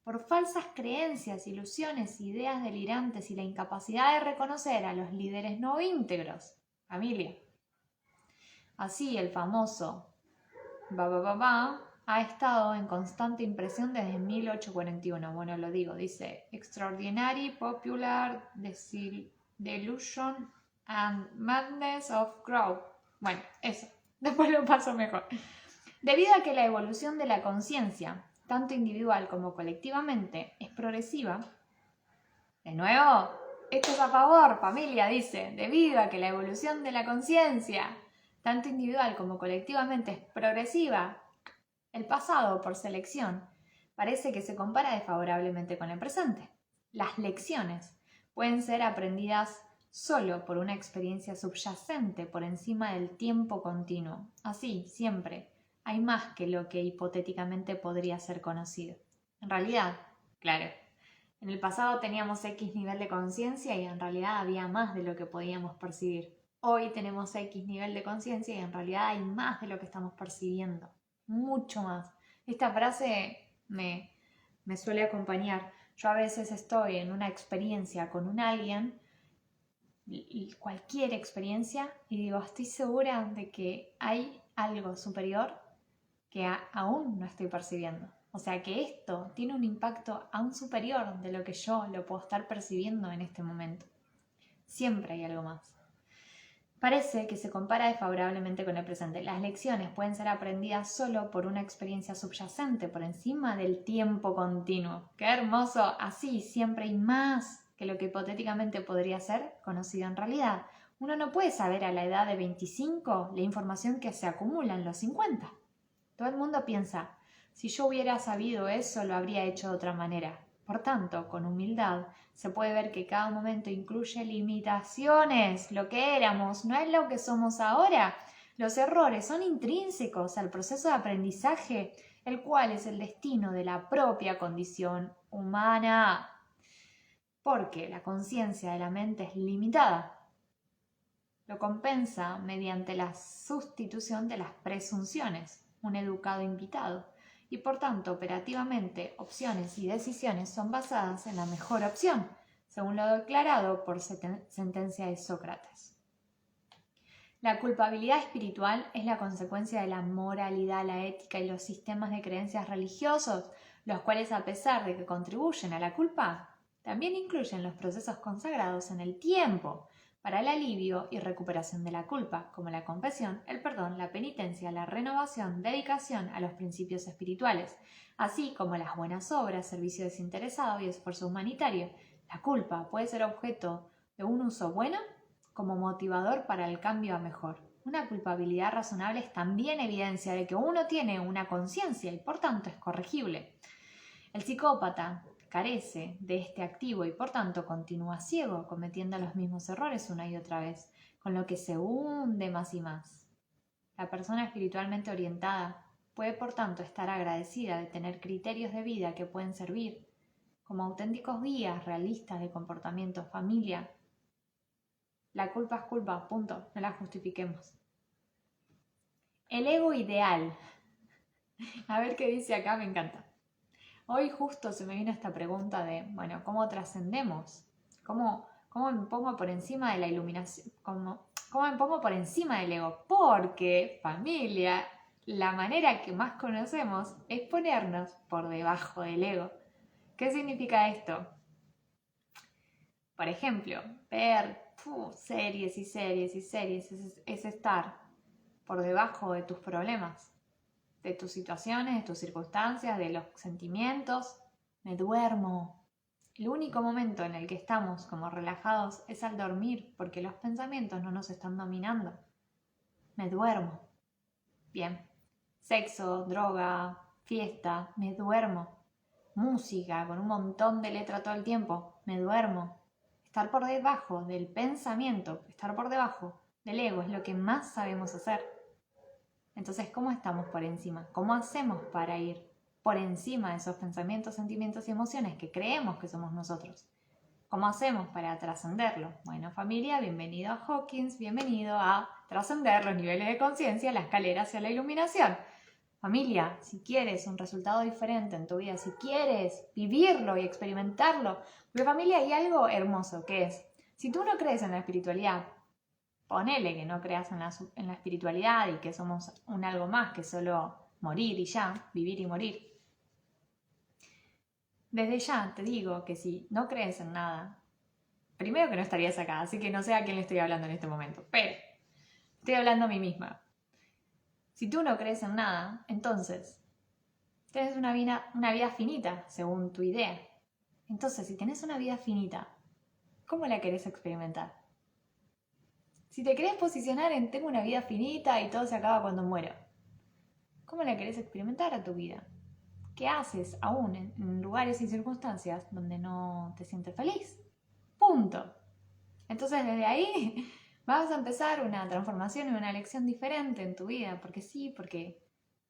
por falsas creencias, ilusiones, ideas delirantes y la incapacidad de reconocer a los líderes no íntegros. Familia. Así el famoso ha estado en constante impresión desde 1841. Bueno, lo digo, dice Extraordinary Popular Delusion and Madness of Growth. Bueno, eso. Después lo paso mejor. Debido a que la evolución de la conciencia, tanto individual como colectivamente, es progresiva. De nuevo, esto es a favor, familia, dice. Debido a que la evolución de la conciencia, tanto individual como colectivamente, es progresiva, el pasado, por selección, parece que se compara desfavorablemente con el presente. Las lecciones pueden ser aprendidas solo por una experiencia subyacente por encima del tiempo continuo. Así, siempre, hay más que lo que hipotéticamente podría ser conocido. En realidad, claro, en el pasado teníamos X nivel de conciencia y en realidad había más de lo que podíamos percibir. Hoy tenemos X nivel de conciencia y en realidad hay más de lo que estamos percibiendo. Mucho más. Esta frase me suele acompañar. Yo a veces estoy en una experiencia con un alguien, cualquier experiencia, y digo, estoy segura de que hay algo superior que aún no estoy percibiendo. O sea que esto tiene un impacto aún superior de lo que yo lo puedo estar percibiendo en este momento. Siempre hay algo más. Parece que se compara desfavorablemente con el presente. Las lecciones pueden ser aprendidas solo por una experiencia subyacente, por encima del tiempo continuo. ¡Qué hermoso! Así siempre hay más que lo que hipotéticamente podría ser conocido en realidad. Uno no puede saber a la edad de 25 la información que se acumula en los 50. Todo el mundo piensa, si yo hubiera sabido eso, lo habría hecho de otra manera. Por tanto, con humildad, se puede ver que cada momento incluye limitaciones. Lo que éramos no es lo que somos ahora. Los errores son intrínsecos al proceso de aprendizaje, el cual es el destino de la propia condición humana. Porque la conciencia de la mente es limitada. Lo compensa mediante la sustitución de las presunciones, un educado invitado. Y por tanto, operativamente, opciones y decisiones son basadas en la mejor opción, según lo declarado por sentencia de Sócrates. La culpabilidad espiritual es la consecuencia de la moralidad, la ética y los sistemas de creencias religiosos, los cuales, a pesar de que contribuyen a la culpa, también incluyen los procesos consagrados en el tiempo para el alivio y recuperación de la culpa, como la confesión, el perdón, la penitencia, la renovación, dedicación a los principios espirituales, así como las buenas obras, servicio desinteresado y esfuerzo humanitario. La culpa puede ser objeto de un uso bueno como motivador para el cambio a mejor. Una culpabilidad razonable es también evidencia de que uno tiene una conciencia y por tanto es corregible. El psicópata carece de este activo y por tanto continúa ciego, cometiendo los mismos errores una y otra vez. con lo que se hunde más y más. La persona espiritualmente orientada puede, por tanto, estar agradecida de tener criterios de vida que pueden servir como auténticos guías realistas de comportamiento. Familia, la culpa es culpa, punto, no la justifiquemos. El ego ideal. A ver qué dice acá, me encanta. Hoy justo se me vino esta pregunta de, bueno, ¿cómo trascendemos? ¿Cómo me pongo por encima de la iluminación? ¿Cómo me pongo por encima del ego? Porque, familia, la manera que más conocemos es ponernos por debajo del ego. ¿Qué significa esto? Por ejemplo, ver series y series y series es estar por debajo de tus problemas, de tus situaciones, de tus circunstancias, de los sentimientos. Me duermo. El único momento en el que estamos como relajados es al dormir, porque los pensamientos no nos están dominando. Me duermo. Bien. Sexo, droga, fiesta, me duermo. Música con un montón de letra todo el tiempo, me duermo. Estar por debajo del pensamiento, estar por debajo del ego es lo que más sabemos hacer. Entonces, ¿cómo estamos por encima? ¿Cómo hacemos para ir por encima de esos pensamientos, sentimientos y emociones que creemos que somos nosotros? ¿Cómo hacemos para trascenderlo? Bueno, familia, bienvenido a Hawkins, bienvenido a trascender los niveles de conciencia, la escalera hacia la iluminación. Familia, si quieres un resultado diferente en tu vida, si quieres vivirlo y experimentarlo, pero familia, hay algo hermoso que es, si tú no crees en la espiritualidad, ponele que no creas en la espiritualidad y que somos un algo más que solo morir y ya, vivir y morir. Desde ya te digo que si no crees en nada, primero que no estarías acá, así que no sé a quién le estoy hablando en este momento, pero estoy hablando a mí misma. Si tú no crees en nada, entonces tienes una vida finita, según tu idea. Entonces, si tenés una vida finita, ¿cómo la querés experimentar? Si te querés posicionar en tengo una vida finita y todo se acaba cuando muero, ¿cómo la querés experimentar a tu vida? ¿Qué haces aún en lugares y circunstancias donde no te sientes feliz? Punto. Entonces, desde ahí vas a empezar una transformación y una elección diferente en tu vida, porque sí, porque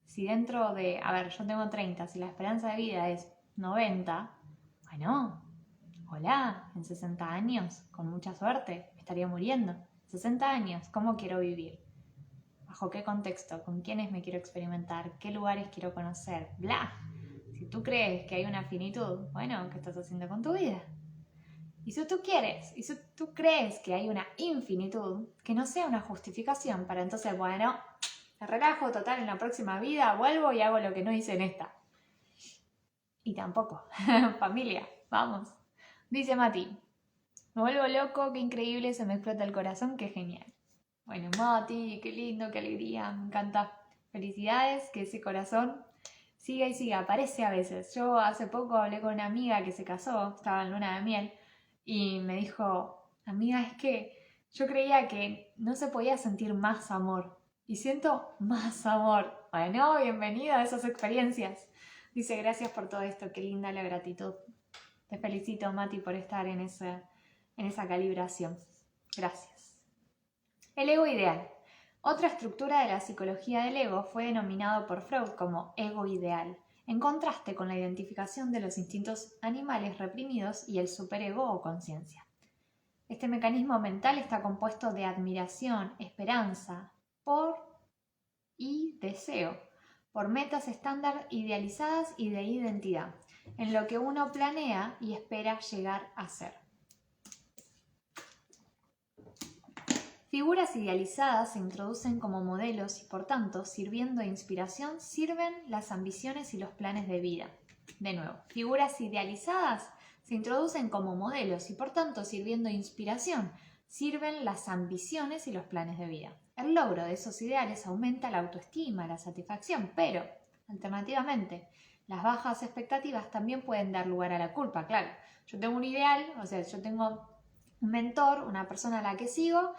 si dentro de, a ver, yo tengo 30, si la esperanza de vida es 90, bueno, hola, en 60 años, con mucha suerte, me estaría muriendo. 60 años, ¿cómo quiero vivir? ¿Bajo qué contexto? ¿Con quiénes me quiero experimentar? ¿Qué lugares quiero conocer? Bla. Si tú crees que hay una finitud, bueno, ¿qué estás haciendo con tu vida? Y si tú quieres, y si tú crees que hay una infinitud, que no sea una justificación para entonces, bueno, me relajo, total, en la próxima vida vuelvo y hago lo que no hice en esta. Y tampoco. Familia, vamos. Dice Mati, me vuelvo loco, qué increíble, se me explota el corazón, qué genial. Bueno, Mati, qué lindo, qué alegría, me encanta. Felicidades, que ese corazón siga y siga, aparece a veces. Yo hace poco hablé con una amiga que se casó, estaba en luna de miel, y me dijo, amiga, es que yo creía que no se podía sentir más amor. Y siento más amor. Bueno, bienvenida a esas experiencias. Dice, gracias por todo esto, qué linda la gratitud. Te felicito, Mati, por estar en esa calibración. Gracias. El ego ideal. Otra estructura de la psicología del ego fue denominado por Freud como ego ideal, en contraste con la identificación de los instintos animales reprimidos y el superego o conciencia. Este mecanismo mental está compuesto de admiración, esperanza, y deseo, por metas estándar idealizadas y de identidad, en lo que uno planea y espera llegar a ser. Figuras idealizadas se introducen como modelos y, por tanto, sirviendo de inspiración, sirven las ambiciones y los planes de vida. De nuevo, figuras idealizadas se introducen como modelos y, por tanto, sirviendo de inspiración, sirven las ambiciones y los planes de vida. El logro de esos ideales aumenta la autoestima, la satisfacción, pero, alternativamente, las bajas expectativas también pueden dar lugar a la culpa. Claro, yo tengo un ideal, o sea, yo tengo un mentor, una persona a la que sigo,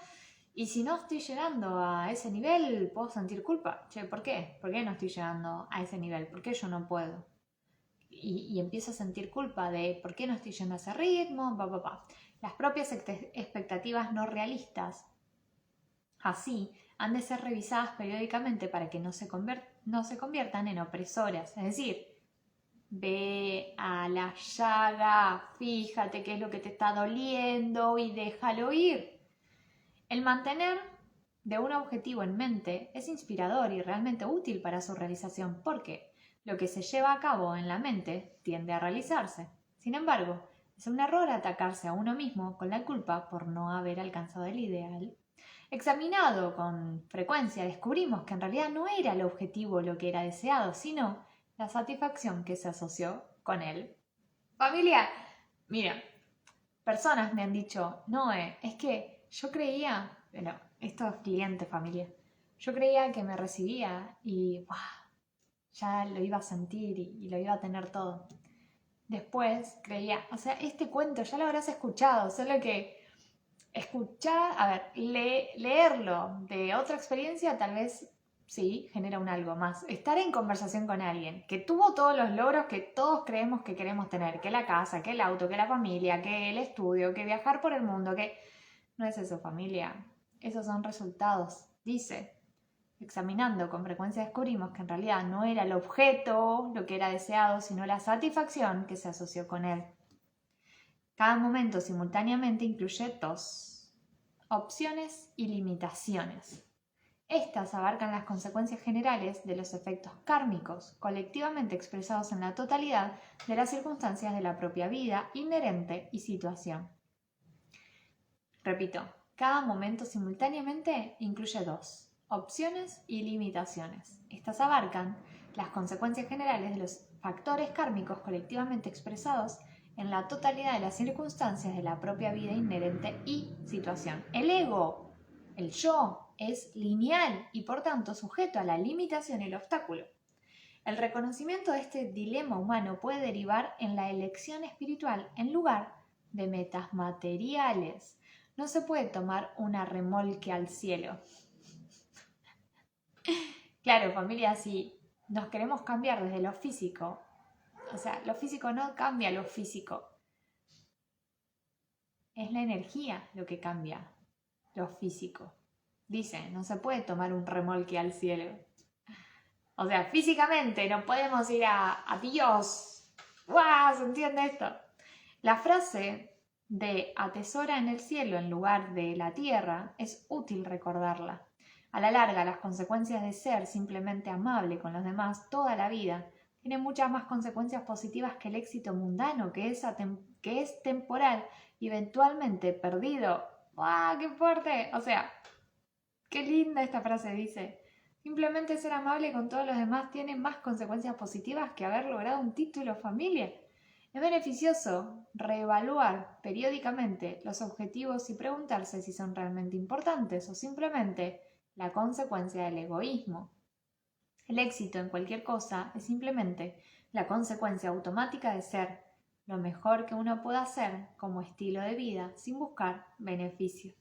y si no estoy llegando a ese nivel, puedo sentir culpa. Che, ¿por qué? ¿Por qué no estoy llegando a ese nivel? ¿Por qué yo no puedo? Y empiezo a sentir culpa de ¿por qué no estoy yendo a ese ritmo? Las propias expectativas no realistas Así, han de ser revisadas periódicamente para que no se conviertan en opresoras. Es decir, ve a la llaga, fíjate qué es lo que te está doliendo y déjalo ir. El mantener de un objetivo en mente es inspirador y realmente útil para su realización porque lo que se lleva a cabo en la mente tiende a realizarse. Sin embargo, es un error atacarse a uno mismo con la culpa por no haber alcanzado el ideal. Examinado con frecuencia, descubrimos que en realidad no era el objetivo lo que era deseado, sino la satisfacción que se asoció con él. Familia, mira, personas me han dicho, Noé, es que yo creía, bueno, esto es cliente, familia, yo creía que me recibía y ¡buah! Ya lo iba a sentir y lo iba a tener todo. Después creía, o sea, este cuento ya lo habrás escuchado, solo que escuchar, a ver, leerlo de otra experiencia tal vez sí genera un algo más. Estar en conversación con alguien que tuvo todos los logros que todos creemos que queremos tener, que la casa, que el auto, que la familia, que el estudio, que viajar por el mundo, que no es eso, familia. Esos son resultados, dice. Examinando con frecuencia descubrimos que en realidad no era el objeto lo que era deseado, sino la satisfacción que se asoció con él. Cada momento simultáneamente incluye dos: opciones y limitaciones. Estas abarcan las consecuencias generales de los efectos kármicos, colectivamente expresados en la totalidad de las circunstancias de la propia vida, inherente y situación. Repito, cada momento simultáneamente incluye dos: opciones y limitaciones. Estas abarcan las consecuencias generales de los factores kármicos colectivamente expresados en la totalidad de las circunstancias de la propia vida inherente y situación. El ego, el yo, es lineal y por tanto sujeto a la limitación y el obstáculo. El reconocimiento de este dilema humano puede derivar en la elección espiritual en lugar de metas materiales. No se puede tomar una remolque al cielo. Claro, familia, si nos queremos cambiar desde lo físico, o sea, lo físico no cambia lo físico. Es la energía lo que cambia lo físico. Dice, no se puede tomar un remolque al cielo. O sea, físicamente no podemos ir a Dios. ¡Guau! ¿Se entiende esto? La frase de atesora en el cielo en lugar de la tierra es útil recordarla. A la larga, las consecuencias de ser simplemente amable con los demás toda la vida tienen muchas más consecuencias positivas que el éxito mundano, que es temporal y eventualmente perdido. ¡Guau! ¡Qué fuerte! O sea, qué linda esta frase, dice. Simplemente ser amable con todos los demás tiene más consecuencias positivas que haber logrado un título, familia. Es beneficioso reevaluar periódicamente los objetivos y preguntarse si son realmente importantes o simplemente la consecuencia del egoísmo. El éxito en cualquier cosa es simplemente la consecuencia automática de ser lo mejor que uno pueda hacer como estilo de vida sin buscar beneficios.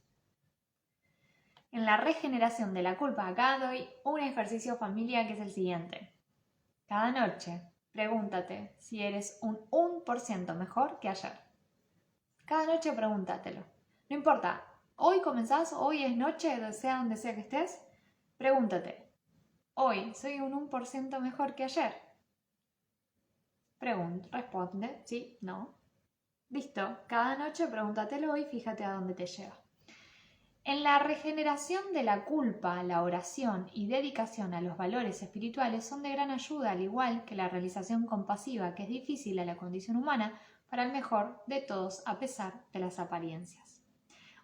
En la regeneración de la culpa, acá doy un ejercicio familia que es el siguiente. Cada noche, pregúntate si eres un 1% mejor que ayer. Cada noche pregúntatelo. No importa, hoy comenzás, hoy es noche, sea donde sea que estés, pregúntate. Hoy soy un 1% mejor que ayer. Responde, sí, no. Listo, cada noche pregúntatelo y fíjate a dónde te lleva. En la regeneración de la culpa, la oración y dedicación a los valores espirituales son de gran ayuda, al igual que la realización compasiva, que es difícil a la condición humana, para el mejor de todos a pesar de las apariencias.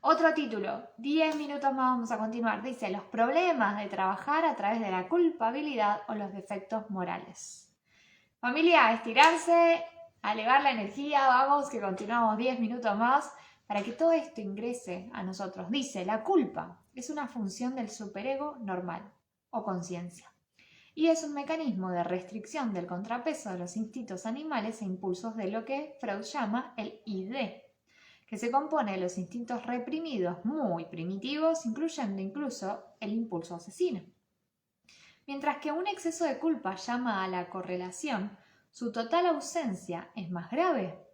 Otro título, 10 minutos más vamos a continuar, dice los problemas de trabajar a través de la culpabilidad o los defectos morales. Familia, a estirarse, a elevar la energía, vamos que continuamos 10 minutos más para que todo esto ingrese a nosotros. Dice, la culpa es una función del superego normal o conciencia y es un mecanismo de restricción del contrapeso de los instintos animales e impulsos de lo que Freud llama el ID, que se compone de los instintos reprimidos muy primitivos, incluyendo incluso el impulso asesino. Mientras que un exceso de culpa llama a la correlación, su total ausencia es más grave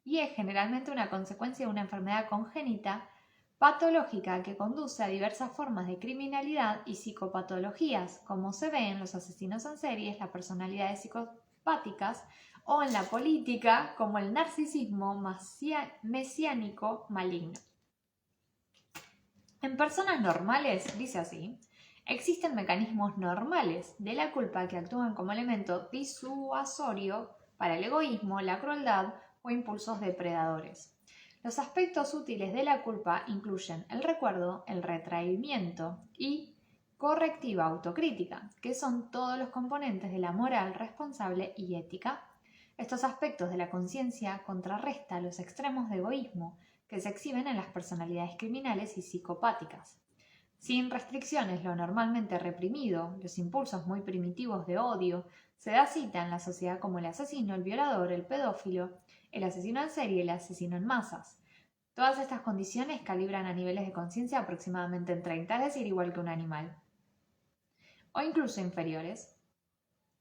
y es generalmente una consecuencia de una enfermedad congénita patológica que conduce a diversas formas de criminalidad y psicopatologías, como se ve en los asesinos en series, las personalidades psicopáticas o en la política, como el narcisismo mesiánico maligno. En personas normales, dice así, existen mecanismos normales de la culpa que actúan como elemento disuasorio para el egoísmo, la crueldad o impulsos depredadores. Los aspectos útiles de la culpa incluyen el recuerdo, el retraimiento y correctiva autocrítica, que son todos los componentes de la moral responsable y ética. Estos aspectos de la conciencia contrarrestan los extremos de egoísmo que se exhiben en las personalidades criminales y psicopáticas. Sin restricciones, lo normalmente reprimido, los impulsos muy primitivos de odio, se da cita en la sociedad como el asesino, el violador, el pedófilo, el asesino en serie y el asesino en masas. Todas estas condiciones calibran a niveles de conciencia aproximadamente en 30, es decir, igual que un animal, o incluso inferiores.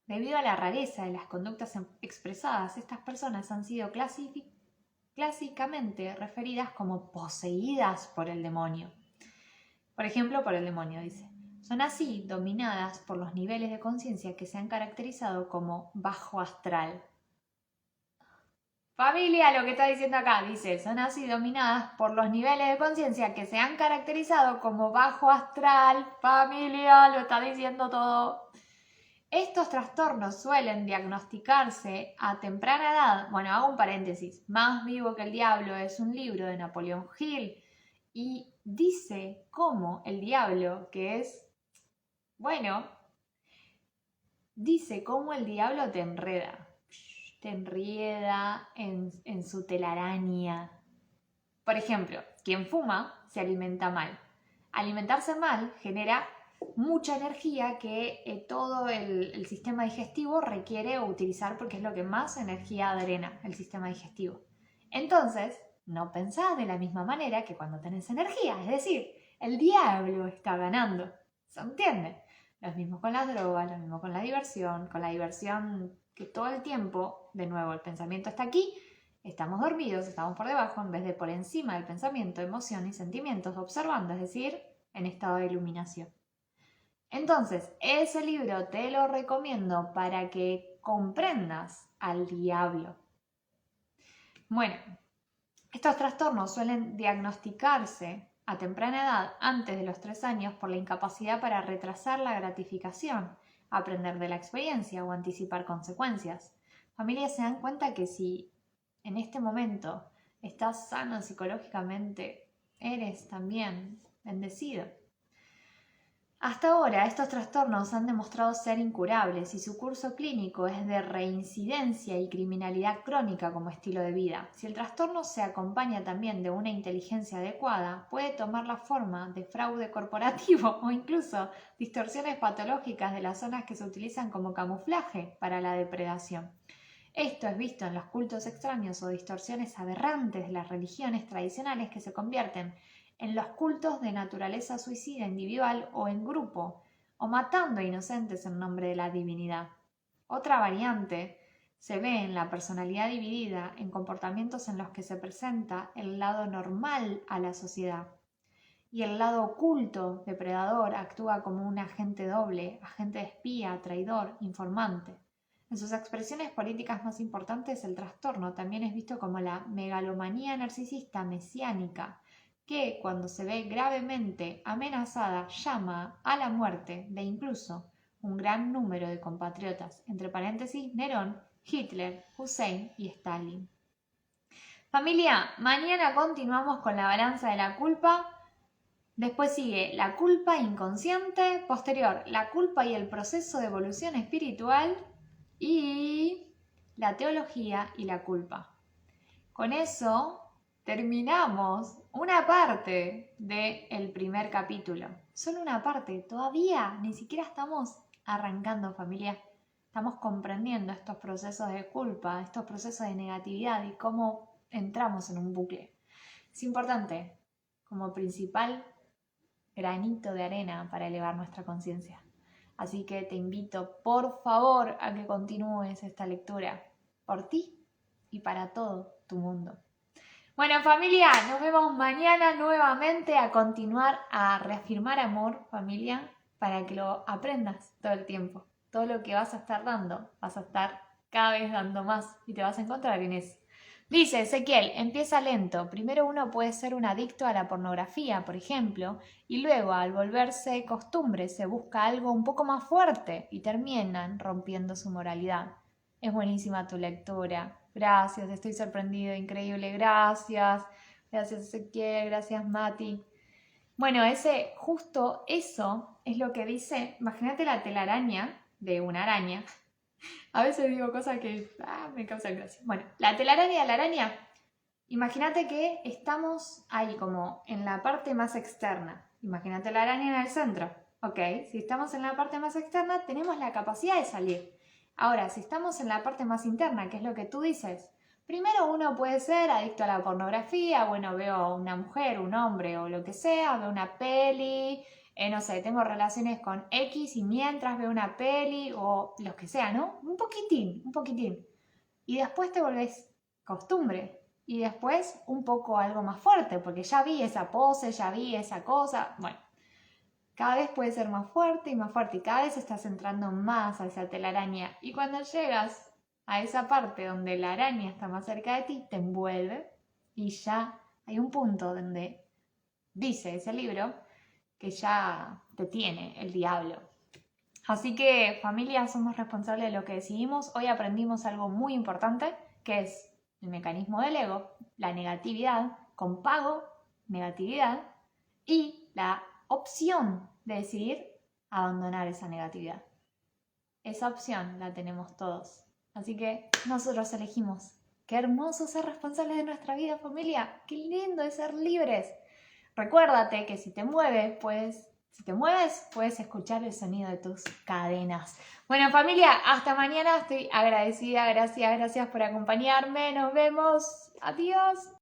Debido a la rareza de las conductas expresadas, estas personas han sido clásicamente referidas como poseídas por el demonio. Por ejemplo, por el demonio, dice. Son así dominadas por los niveles de conciencia que se han caracterizado como bajo astral. Familia, lo que está diciendo acá, dice, son así dominadas por los niveles de conciencia que se han caracterizado como bajo astral. Familia, lo está diciendo todo. Estos trastornos suelen diagnosticarse a temprana edad. Bueno, hago un paréntesis. Más vivo que el diablo es un libro de Napoleon Hill y dice cómo el diablo, que es, bueno, dice cómo el diablo te enreda en su telaraña. Por ejemplo, quien fuma se alimenta mal. Alimentarse mal genera mucha energía que todo el sistema digestivo requiere utilizar porque es lo que más energía drena el sistema digestivo. Entonces, no pensás de la misma manera que cuando tenés energía, es decir, el diablo está ganando. ¿Se entiende? Lo mismo con las drogas, lo mismo con la diversión que todo el tiempo, de nuevo, el pensamiento está aquí, estamos dormidos, estamos por debajo, en vez de por encima del pensamiento, emoción y sentimientos, observando, es decir, en estado de iluminación. Entonces, ese libro te lo recomiendo para que comprendas al diablo. Bueno, estos trastornos suelen diagnosticarse a temprana edad, antes de los 3 años, por la incapacidad para retrasar la gratificación, aprender de la experiencia o anticipar consecuencias. Familias se dan cuenta que si en este momento estás sano psicológicamente, eres también bendecido. Hasta ahora, estos trastornos han demostrado ser incurables y su curso clínico es de reincidencia y criminalidad crónica como estilo de vida. Si el trastorno se acompaña también de una inteligencia adecuada, puede tomar la forma de fraude corporativo o incluso distorsiones patológicas de las zonas que se utilizan como camuflaje para la depredación. Esto es visto en los cultos extraños o distorsiones aberrantes de las religiones tradicionales que se convierten en los cultos de naturaleza suicida individual o en grupo, o matando a inocentes en nombre de la divinidad. Otra variante se ve en la personalidad dividida en comportamientos en los que se presenta el lado normal a la sociedad y el lado oculto, depredador, actúa como un agente doble, agente espía, traidor, informante. En sus expresiones políticas más importantes, el trastorno también es visto como la megalomanía narcisista mesiánica, que, cuando se ve gravemente amenazada, llama a la muerte de incluso un gran número de compatriotas, entre paréntesis, Nerón, Hitler, Hussein y Stalin. Familia, mañana continuamos con la balanza de la culpa. Después sigue la culpa inconsciente, posterior la culpa y el proceso de evolución espiritual y la teología y la culpa. Con eso terminamos una parte del primer capítulo. Solo una parte, todavía ni siquiera estamos arrancando, familia. Estamos comprendiendo estos procesos de culpa, estos procesos de negatividad y cómo entramos en un bucle. Es importante, como principal granito de arena para elevar nuestra conciencia. Así que te invito, por favor, a que continúes esta lectura por ti y para todo tu mundo. Bueno, familia, nos vemos mañana nuevamente a continuar a reafirmar amor, familia, para que lo aprendas todo el tiempo. Todo lo que vas a estar dando, vas a estar cada vez dando más y te vas a encontrar en eso. Dice Ezequiel, empieza lento. Primero uno puede ser un adicto a la pornografía, por ejemplo, y luego al volverse costumbre se busca algo un poco más fuerte y terminan rompiendo su moralidad. Es buenísima tu lectura. Gracias, estoy sorprendido, increíble. Gracias. Gracias Ezequiel, gracias Mati. Bueno, justo eso es lo que dice, imagínate la telaraña de una araña. A veces digo cosas que me causan gracia. Bueno, la telaraña de la araña, imagínate que estamos ahí como en la parte más externa. Imagínate la araña en el centro. Ok, si estamos en la parte más externa, tenemos la capacidad de salir. Ahora, si estamos en la parte más interna, que es lo que tú dices, primero uno puede ser adicto a la pornografía, bueno, veo a una mujer, un hombre o lo que sea, veo una peli, no sé, tengo relaciones con X y mientras veo una peli o lo que sea, ¿no? Un poquitín, un poquitín. Y después te volvés costumbre. Y después un poco algo más fuerte, porque ya vi esa pose, ya vi esa cosa. Bueno, cada vez puede ser más fuerte y cada vez estás entrando más a esa telaraña. Y cuando llegas a esa parte donde la araña está más cerca de ti, te envuelve y ya hay un punto donde dice ese libro que ya te tiene el diablo. Así que familia, somos responsables de lo que decidimos. Hoy aprendimos algo muy importante, que es el mecanismo del ego, la negatividad con pago, negatividad, y la opción de decidir abandonar esa negatividad. Esa opción la tenemos todos. Así que nosotros elegimos. Qué hermoso ser responsables de nuestra vida, familia. Qué lindo es ser libres. Recuérdate que si te mueves, puedes escuchar el sonido de tus cadenas. Bueno, familia, hasta mañana. Estoy agradecida. Gracias por acompañarme. Nos vemos. Adiós.